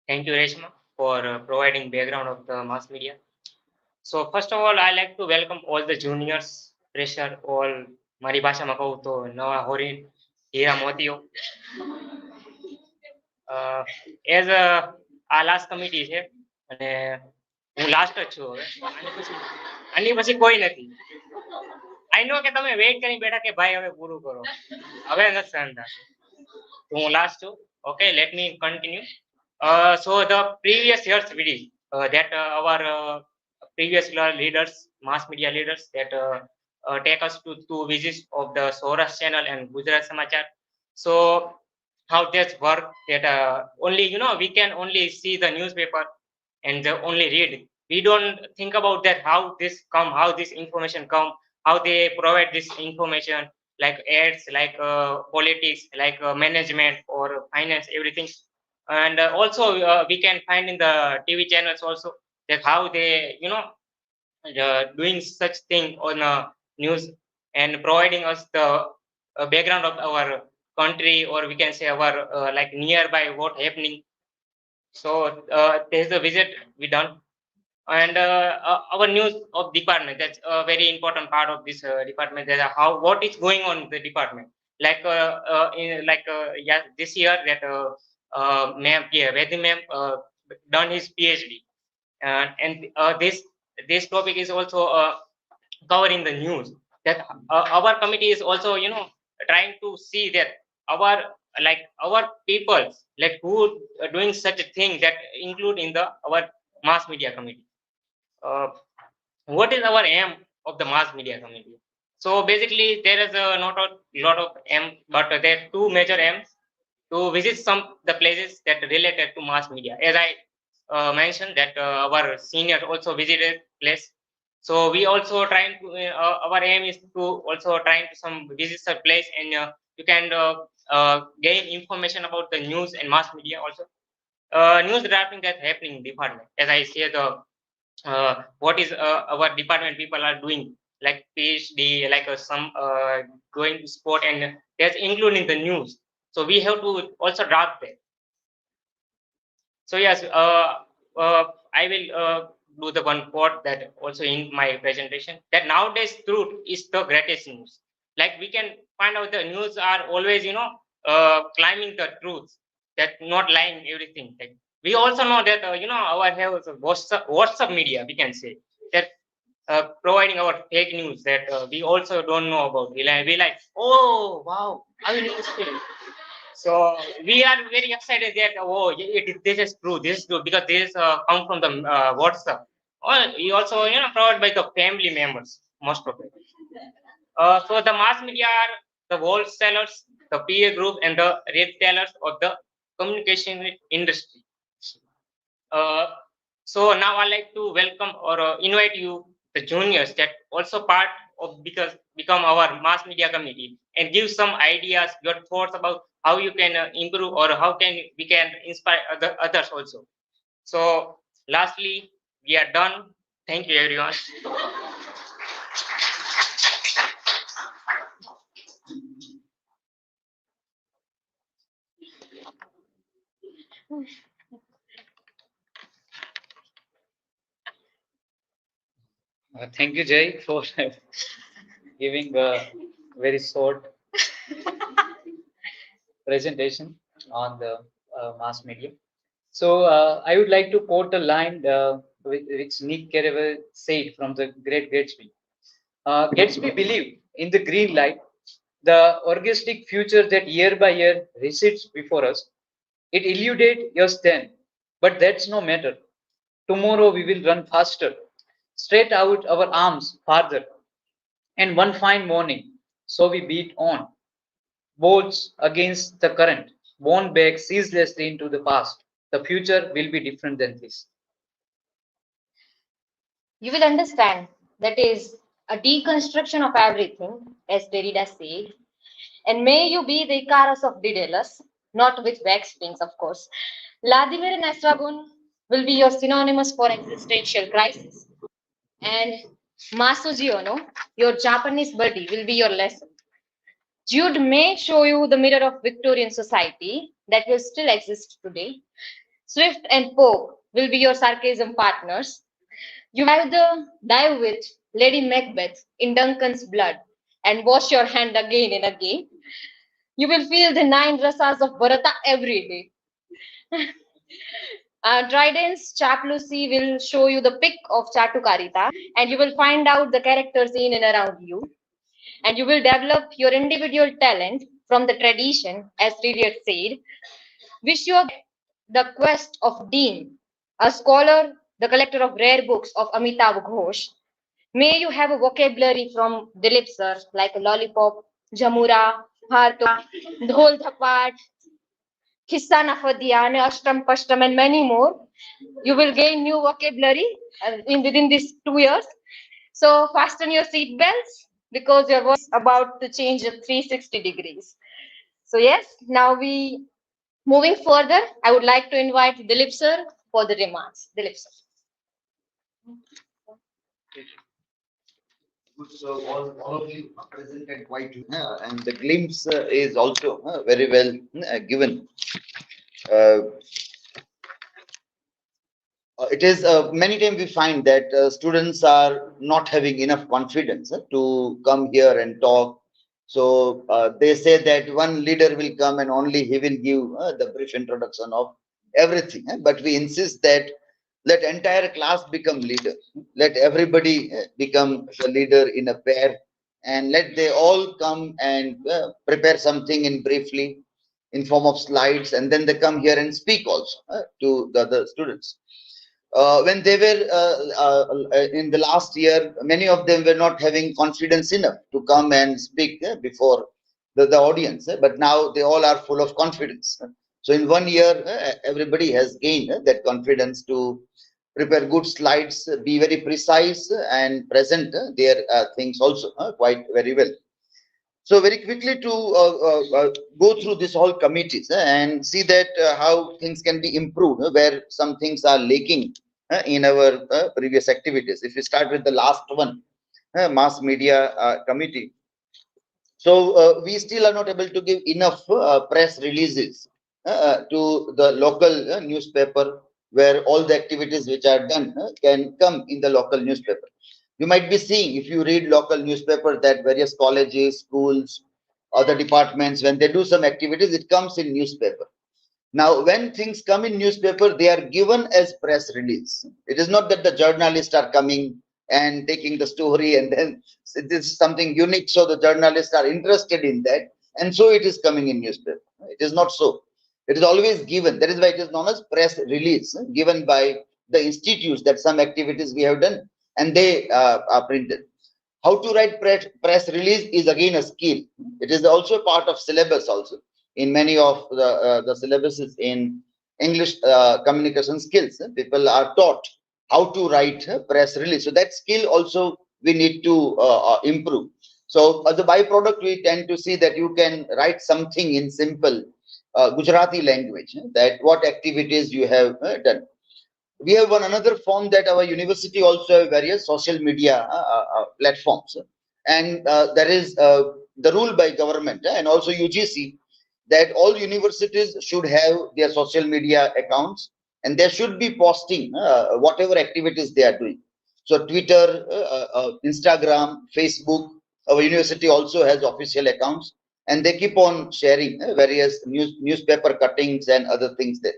Thank you, Reshma, for providing background of the mass media. So first of all, I like to welcome all the juniors, fresher, all મારી ભાષામાં કહું તો નવા હોરી હીરા મોતીઓ. As આ last committee છે અને હું last જ છું હવે. આની પછી કોઈ નથી. આઈ નો કે તમે વેઇટ કરી બેઠા કે ભાઈ હવે પૂરું કરો. હવે નથી સહન થતું. હું લાસ્ટ છું. Okay, let me continue. So the previous year's video that our previous leaders, mass media leaders, that take us to visits of the Soras channel and Gujarat Samachar. So how this work, that only we can only see the newspaper and only read. We don't think about that how this come, how this information come, how they provide this information, like ads, like politics, like management or finance, everything. And also we can find in the TV channels also that how they doing such thing on news and providing us the background of our country, or we can say our like nearby what happening. So there's a visit we done. And our news of department, that's a very important part of this department, that how what is going on in the department, like yeah, this year that ma'am, yeah, Vedi ma'am done his PhD, and this topic is also covering the news, that our committee is also trying to see that our people, like who are doing such a thing, that include in the our mass media committee. What is our aim of the mass media committee? So basically there is not a lot of aim, but there are two major aims: to visit some the places that related to mass media, as I mentioned that our senior also visited place. So we also trying to our aim is to also trying to some visit a place, and you can gain information about the news and mass media also. News drafting that's happening in department, as I say, the what is our department people are doing, like PhD, like some going to sport, and that's including the news. So we have to also draft that. So yes, I will do the one quote that also in my presentation, that nowadays truth is the greatest news. Like we can find out the news are always climbing the truth, that not lying everything. Like we also know that our have WhatsApp media, we can say, that providing our fake news that we also don't know about. We like, oh wow, I will news thing. So we are very excited that this is true. This is true because this come from the WhatsApp. Or we also provided by the family members most of it. So the mass media are the wholesalers, the peer group, and the retailers of the communication industry. So now I like to welcome or invite you, the juniors, that also part of because become our mass media committee and give some ideas, your thoughts about how you can improve or how we can inspire others also. So lastly, we are done. Thank you, everyone. Thank you, Jay, for giving a very short presentation on the mass media. So I would like to quote a line which Nick Carraway said from the Great Gatsby. Gatsby believed in the green light, the orgastic future that year by year recedes before us. It eluded us then, but that's no matter. Tomorrow we will run faster, straight out our arms farther. And one fine morning, so we beat on, boats against the current, borne back ceaselessly into the past. The future will be different than this. You will understand that is a deconstruction of everything, as Derrida said. And may you be the Icarus of Daedalus, not with wax wings, of course. Vladimir and Estragon will be your synonymous for existential crisis. And Masuji your Japanese buddy, will be your lesson. Jude may show you the mirror of Victorian society that will still exist today. Swift and Pope will be your sarcasm partners. You either dive with Lady Macbeth in Duncan's blood and wash your hand again and again. You will feel the 9 rasas of Bharata every day. Dryden's Chaplacy will show you the pick of Chatukarita, and you will find out the characters in and around you. And you will develop your individual talent from the tradition, as Ridiot said. Wish you the quest of Dean, a scholar, the collector of rare books of Amitabh Ghosh. May you have a vocabulary from Dilip sir, like lollipop, jamura, harto, dhol dhapat, Kissa Nafadia, Ashtam Pashtam, and many more. You will gain new vocabulary within these 2 years. So fasten your seat belts because your voice is about to change at 360 degrees. So yes, now we moving further. I would like to invite Dilip sir for the remarks. Dilip sir. So all of you are presented quite and the glimpse is also very well given. It is many times we find that students are not having enough confidence to come here and talk. So they say that one leader will come and only he will give the brief introduction of everything. But we insist that let entire class become leader. Let everybody become the leader in a pair, and let they all come and prepare something in briefly in form of slides, and then they come here and speak also to the other students. When they were in the last year, many of them were not having confidence enough to come and speak before the audience, but now they all are full of confidence. So in 1 year, everybody has gained that confidence to prepare good slides, be very precise and present their things also quite very well. So very quickly to go through this whole committees and see that how things can be improved, where some things are lacking in our previous activities. If we start with the last one, mass media committee. So we still are not able to give enough press releases to the local newspaper, where all the activities which are done can come in the local newspaper. You might be seeing, if you read local newspaper, that various colleges, schools, other departments, when they do some activities, it comes in newspaper. Now, when things come in newspaper, they are given as press release. It is not that the journalists are coming and taking the story and then this is something unique, so the journalists are interested in that. and so it is coming in newspaper. It is not so. It is always given. That is why it is known as press release, given by the institutes that some activities we have done, and they are printed. How to write press release is again a skill. It is also a part of syllabus also in many of the syllabuses in English communication skills. People are taught how to write press release. So that skill also we need to improve. So as a byproduct, we tend to see that you can write something in simple Gujarati language, that what activities you have done. We have one another form that our university also have various social media platforms, and there is the rule by government and also UGC that all universities should have their social media accounts, and they should be posting whatever activities they are doing. So Twitter, Instagram, Facebook, our university also has official accounts, and they keep on sharing various newspaper cuttings and other things there.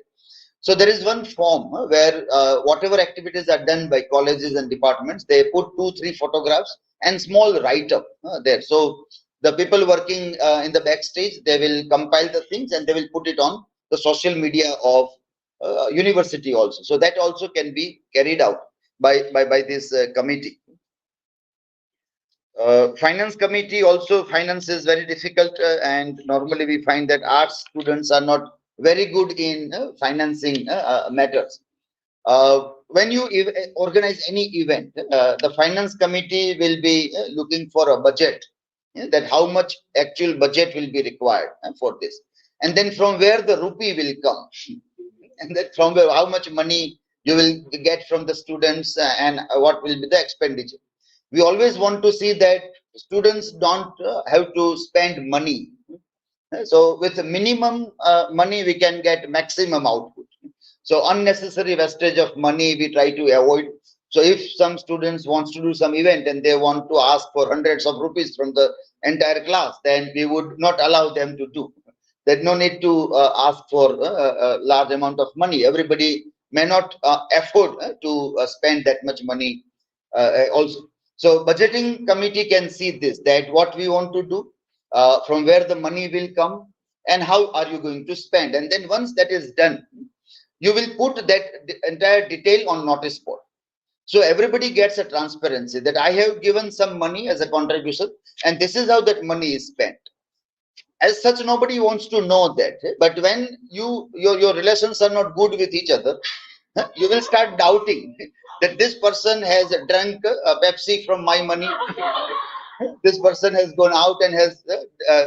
So there is one form where whatever activities are done by colleges and departments, they put 2-3 photographs and small write-up there. So the people working in the backstage, they will compile the things and they will put it on the social media of university also. So that also can be carried out by this committee. Finance committee also, finance is very difficult, and normally we find that arts students are not very good in financing matters. When you organize any event, the finance committee will be looking for a budget, that how much actual budget will be required for this, and then from where the rupee will come, and then from where, how much money you will get from the students, and what will be the expenditure. We always want to see that students don't have to spend money. So with the minimum money, we can get maximum output. So unnecessary wastage of money, we try to avoid. So if some students wants to do some event and they want to ask for hundreds of rupees from the entire class, then we would not allow them to do. There's no need to ask for a large amount of money. Everybody may not afford to spend that much money also. So budgeting committee can see this, that what we want to do, from where the money will come, and how are you going to spend. And then once that is done, you will put that entire detail on notice board. So everybody gets a transparency that I have given some money as a contribution, and this is how that money is spent. As such, nobody wants to know that. But when your relations are not good with each other, you will start doubting that this person has drunk Pepsi from my money. This person has gone out and has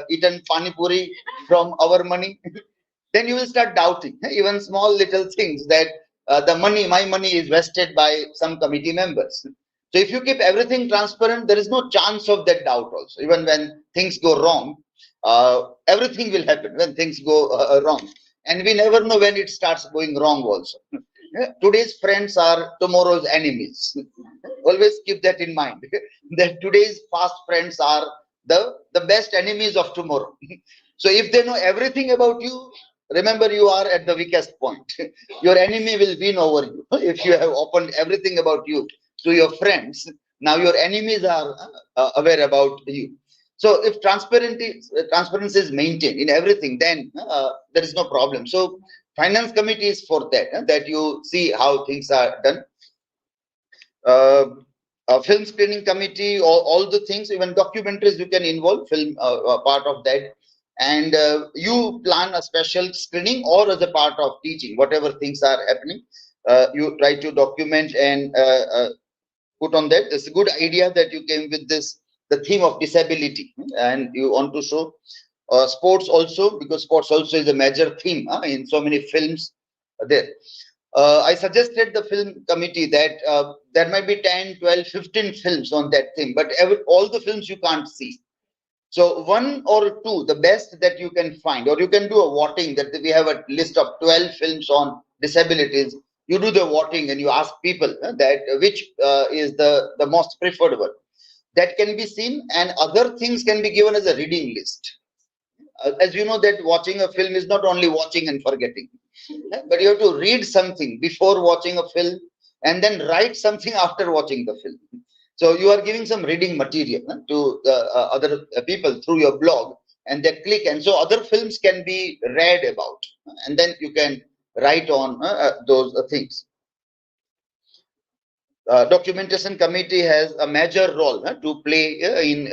eaten pani puri from our money. Then you will start doubting even small little things, that my money is vested by some committee members. So if you keep everything transparent, there is no chance of that doubt also. Even when things go wrong, everything will happen when things go wrong. And we never know when it starts going wrong also. Today's friends are tomorrow's enemies. Always keep that in mind, that today's fast friends are the best enemies of tomorrow. So if they know everything about you, remember you are at the weakest point. Your enemy will win over you. If you have opened everything about you to your friends, now your enemies are aware about you. So if transparency is maintained in everything, then there is no problem. So finance committee is for that, that you see how things are done. Film screening committee, all the things, even documentaries you can involve, film part of that. And you plan a special screening or as a part of teaching, whatever things are happening, you try to document and put on that. It's a good idea that you came with this, the theme of disability, and you want to show sports also, because sports also is a major theme in so many films there. I suggested the film committee that there might be 10, 12, 15 films on that theme, but all the films you can't see. So one or two, the best that you can find, or you can do a voting, that we have a list of 12 films on disabilities. You do the voting and you ask people that which is the most preferred one. That can be seen, and other things can be given as a reading list. As you know, that watching a film is not only watching and forgetting, but you have to read something before watching a film and then write something after watching the film. So you are giving some reading material to other people through your blog, and they click, and so other films can be read about, and then you can write on those things. Documentation committee has a major role to play in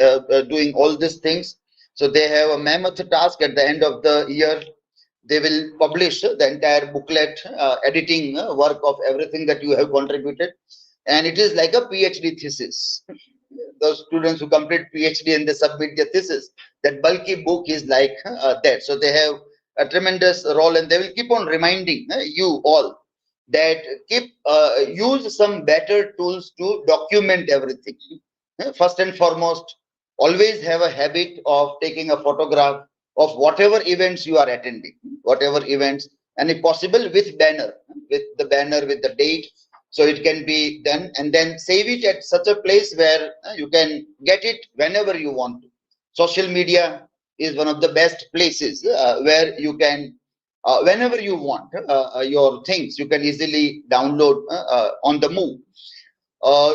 doing all these things. So they have a mammoth task at the end of the year. They will publish the entire booklet, editing work of everything that you have contributed, and it is like a PhD thesis. Those students who complete PhD and they submit their thesis, that bulky book is like that. So they have a tremendous role, and they will keep on reminding you all that use some better tools to document everything. First and foremost, always have a habit of taking a photograph of whatever events you are attending, whatever events, and if possible with the banner with the date, so it can be done, and then save it at such a place where you can get it whenever you want to. Social media is one of the best places where you can whenever you want your things, you can easily download on the move.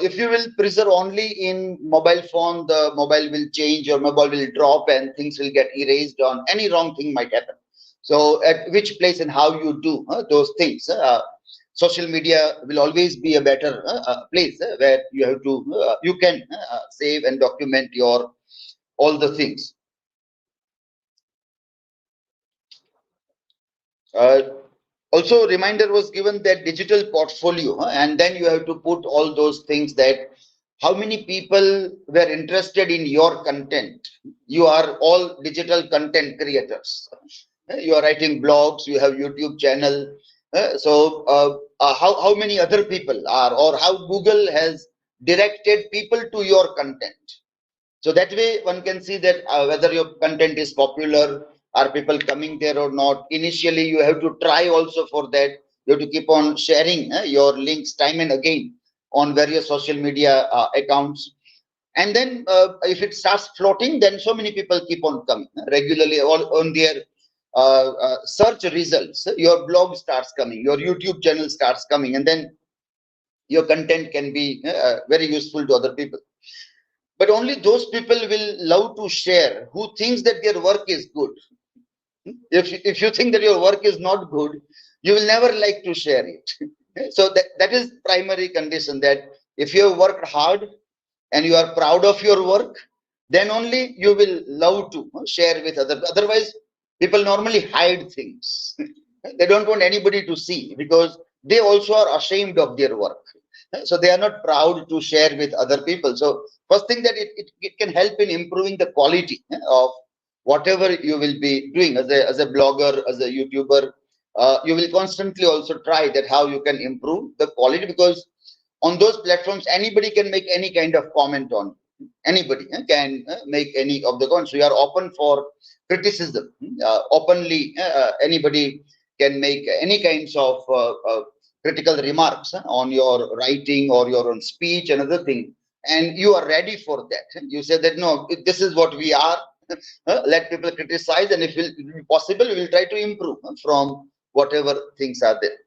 If you will preserve only in mobile phone, the mobile will change, your mobile will drop, and things will get erased, on any wrong thing might happen. So at which place and how you do those things, social media will always be a better place where you have to you can save and document your all the things. Also, reminder was given that digital portfolio, and then you have to put all those things, that how many people were interested in your content. You are all digital content creators. You are writing blogs, you have YouTube channel. How many other people are, or how Google has directed people to your content. So that way one can see that whether your content is popular, are people coming there or not. Initially, you have to try also for that. You have to keep on sharing your links time and again on various social media accounts. And then if it starts floating, then so many people keep on coming regularly on their search results. Your blog starts coming, your YouTube channel starts coming, and then your content can be very useful to other people. But only those people will love to share who thinks that their work is good. If you think that your work is not good, you will never like to share it. So that is primary condition, that if you have worked hard and you are proud of your work, then only you will love to share with others. Otherwise, people normally hide things. They don't want anybody to see, because they also are ashamed of their work. So they are not proud to share with other people. So first thing, that it can help in improving the quality of whatever you will be doing as a blogger, as a YouTuber. You will constantly also try that how you can improve the quality, because on those platforms anybody can make any kind of comment on. Anybody can make any of the comments. We are open for criticism. Openly, anybody can make any kinds of critical remarks on your writing or your own speech and other thing, and you are ready for that. You say that no, this is what we are. Let people criticize, and if it will be possible, we will try to improve from whatever things are there.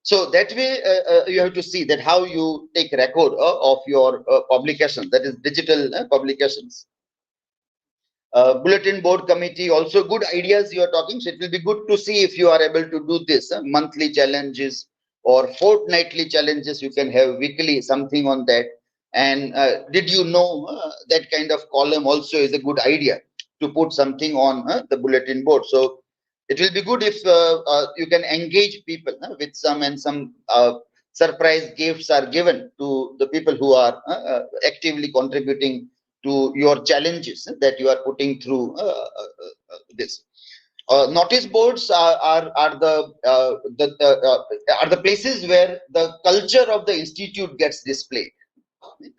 So that way, you have to see that how you take record of your publications, that is digital publications. Bulletin board committee, also good ideas you are talking. So it will be good to see if you are able to do this monthly challenges or fortnightly challenges. You can have weekly something on that. And did you know that kind of column also is a good idea to put something on the bulletin board. So it will be good if you can engage people with some surprise gifts are given to the people who are actively contributing to your challenges that you are putting through this. Notice boards are the places where the culture of the institute gets displayed.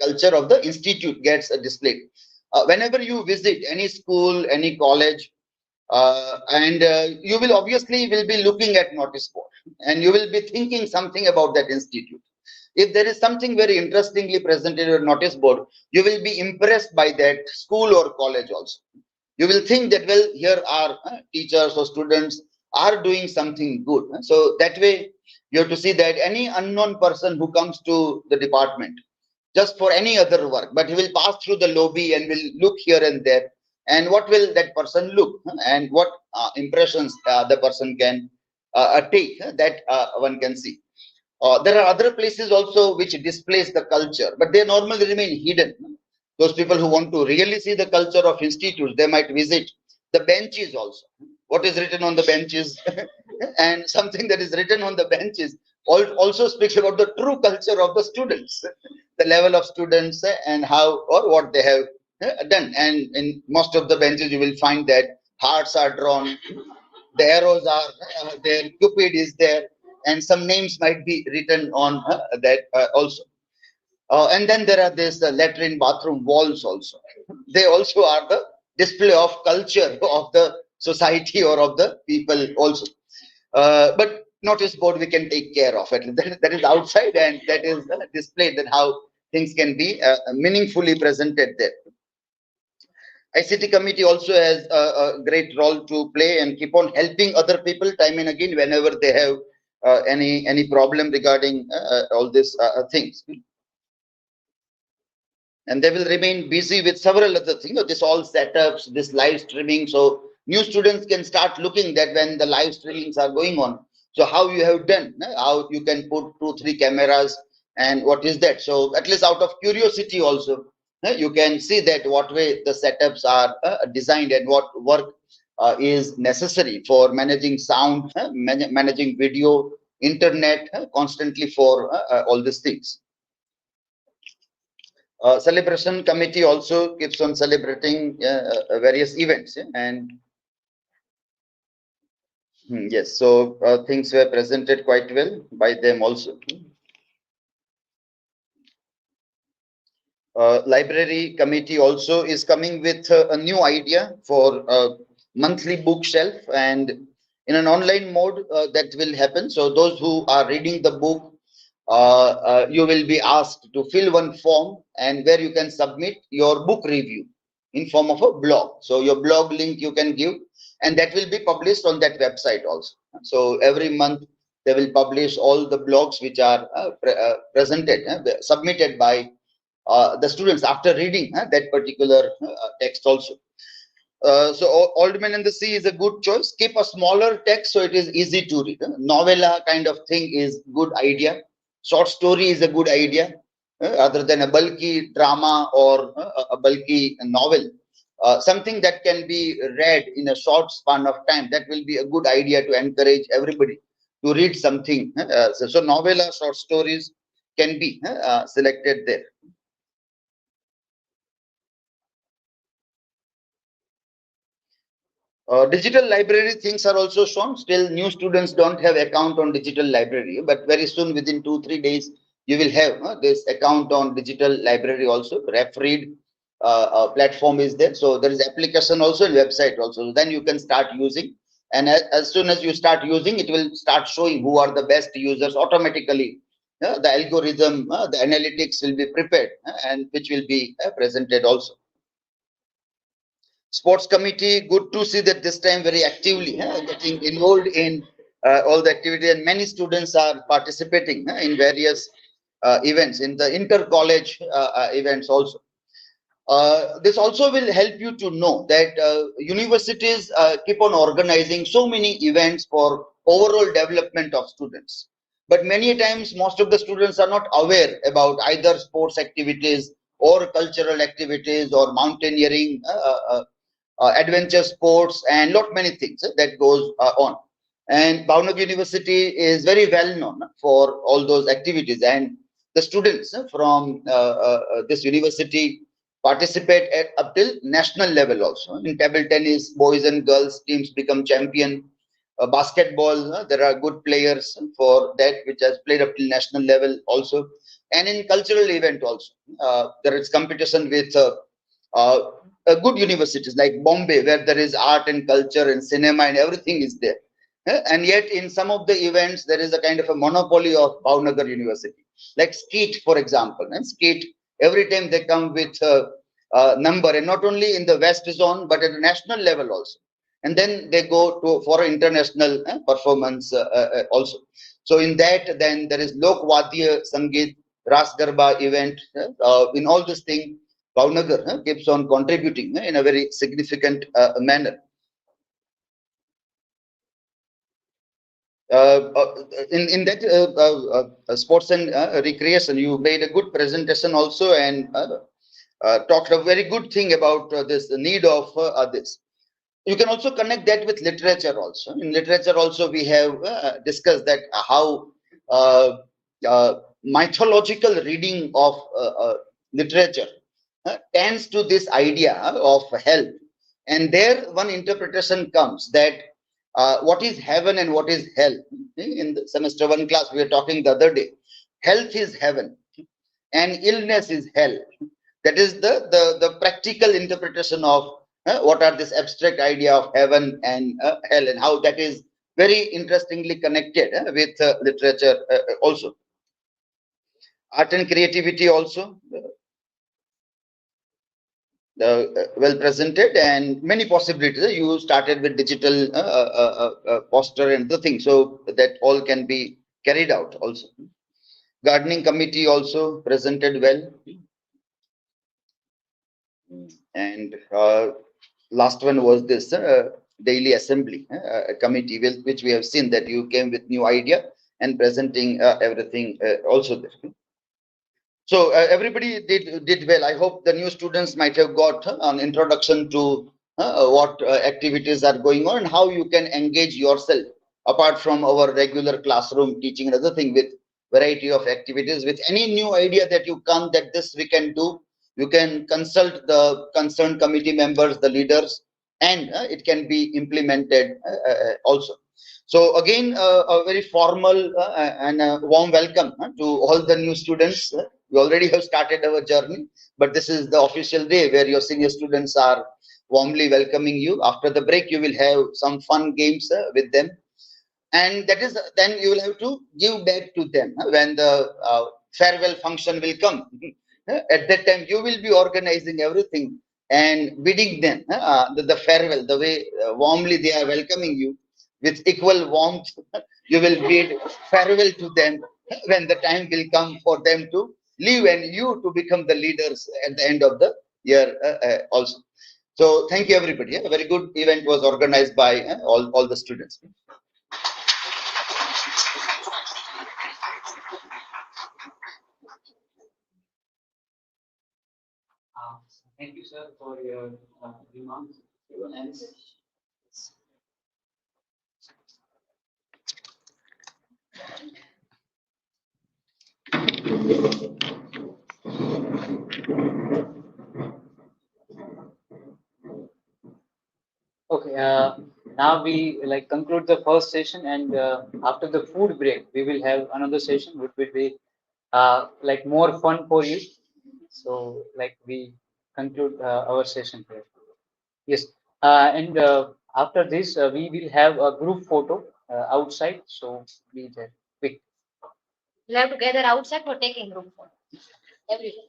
Culture of the institute gets displayed. Whenever you visit any school, any college, and you will obviously be looking at notice board, and you will be thinking something about that institute. If there is something very interestingly presented on notice board, you will be impressed by that school or college also. You will think that, well, here are teachers or students are doing something good. So that way, you have to see that any unknown person who comes to the department just for any other work, but he will pass through the lobby and will look here and there, and what will that person look, and what impressions the person can take, that one can see. There are other places also which displays the culture, but they normally remain hidden. Those people who want to really see the culture of institutes, they might visit the benches also. What is written on the benches and something that is written on the benches also speaks about the true culture of the students, the level of students and how or what they have done. And in most of the benches, you will find that hearts are drawn, the arrows are there, Cupid is there, and some names might be written on that also. And then there are these latrine bathroom walls also. They also are the display of culture of the society or of the people also. But notice board we can take care of it. That is outside, and that is displayed, that how things can be meaningfully presented there. ICT committee also has a great role to play and keep on helping other people time and again whenever they have any problem regarding all these things. And they will remain busy with several other things, this all setups, this live streaming. So new students can start looking that when the live streamings are going on, so how you have done, how you can put 2-3 cameras and what is that. So at least out of curiosity also, you can see that what way the setups are designed and what work is necessary for managing sound, managing video, internet, constantly for all these things. Celebration committee also keeps on celebrating various events, and yes, so things were presented quite well by them also. Library committee also is coming with a new idea for a monthly bookshelf, and in an online mode that will happen. So those who are reading the book, you will be asked to fill one form, and where you can submit your book review in form of a blog. So your blog link you can give, and that will be published on that website also. So every month they will publish all the blogs which are presented, submitted by the students after reading that particular text also. So Alderman and the Sea is a good choice. Keep a smaller text so it is easy to read. Novella kind of thing is good idea. Short story is a good idea, other than a bulky drama or a bulky novel. Something that can be read in a short span of time, that will be a good idea to encourage everybody to read something. So novella, short stories can be selected there. Digital library things are also shown. Still, new students don't have account on digital library, but very soon, within 2-3 days, you will have this account on digital library also. RefRead platform is there, so there is application also and website also. Then you can start using, and as soon as you start using, it will start showing who are the best users automatically. The algorithm, the analytics will be prepared, and which will be presented also. Sports committee, good to see that this time very actively getting involved in all the activity, and many students are participating in various events, in the inter-college events also. This also will help you to know that universities keep on organizing so many events for overall development of students. But many times, most of the students are not aware about either sports activities or cultural activities or mountaineering, adventure sports, and lot many things that goes on. And Bhavnagar University is very well known for all those activities, and the students from this university participate at up till national level also. In table tennis, boys and girls teams become champion. Basketball, there are good players for that which has played up till national level also. And in cultural event also, there is competition with good universities like Bombay, where there is art and culture and cinema and everything is there. And yet in some of the events, there is a kind of a monopoly of Bhavnagar University, like Skeet, for example. And Skeet, every time they come with a number, and not only in the West zone, but at the national level also. And then they go to for international performance also. So in that, then there is Lok Wadya Sangeet, Ras Garba event. In all this thing, Bhavnagar keeps on contributing in a very significant manner. In that sports and recreation, you made a good presentation also, and talked a very good thing about this the need of this. You can also connect that with literature also. In literature also, we have discussed that how mythological reading of literature tends to this idea of health. And there one interpretation comes that what is heaven and what is hell. In the semester 1 class, we were talking the other day. Health is heaven and illness is hell. That is the practical interpretation of what are this abstract idea of heaven and hell, and how that is very interestingly connected with literature also. Art and creativity also well presented, and many possibilities. You started with digital poster and the thing, so that all can be carried out also. Gardening committee also presented well. And last one was this daily assembly committee, which we have seen that you came with new idea and presenting everything also there. So everybody did well. I hope the new students might have got an introduction to what activities are going on and how you can engage yourself apart from our regular classroom teaching and other thing, with variety of activities. With any new idea that you come that this we can do, you can consult the concerned committee members, the leaders, and it can be implemented also. So again, a very formal and a warm welcome to all the new students. We already have started our journey, but this is the official day where your senior students are warmly welcoming you. After the break, you will have some fun games with them, and that is then you will have to give back to them when the farewell function will come. At that time, you will be organizing everything and bidding them the farewell, the way warmly they are welcoming you with equal warmth. You will bid farewell to them when the time will come for them to leave and you to become the leaders at the end of the year also. So thank you everybody. A very good event was organized by all the students. Thank you, sir, for your remarks. And okay, now we like conclude the first session, and after the food break, we will have another session, which will be like more fun for you. So, like we conclude our session here. Yes, and after this, we will have a group photo outside. So, be there quick. You have to gather outside for taking group photo. Everyone.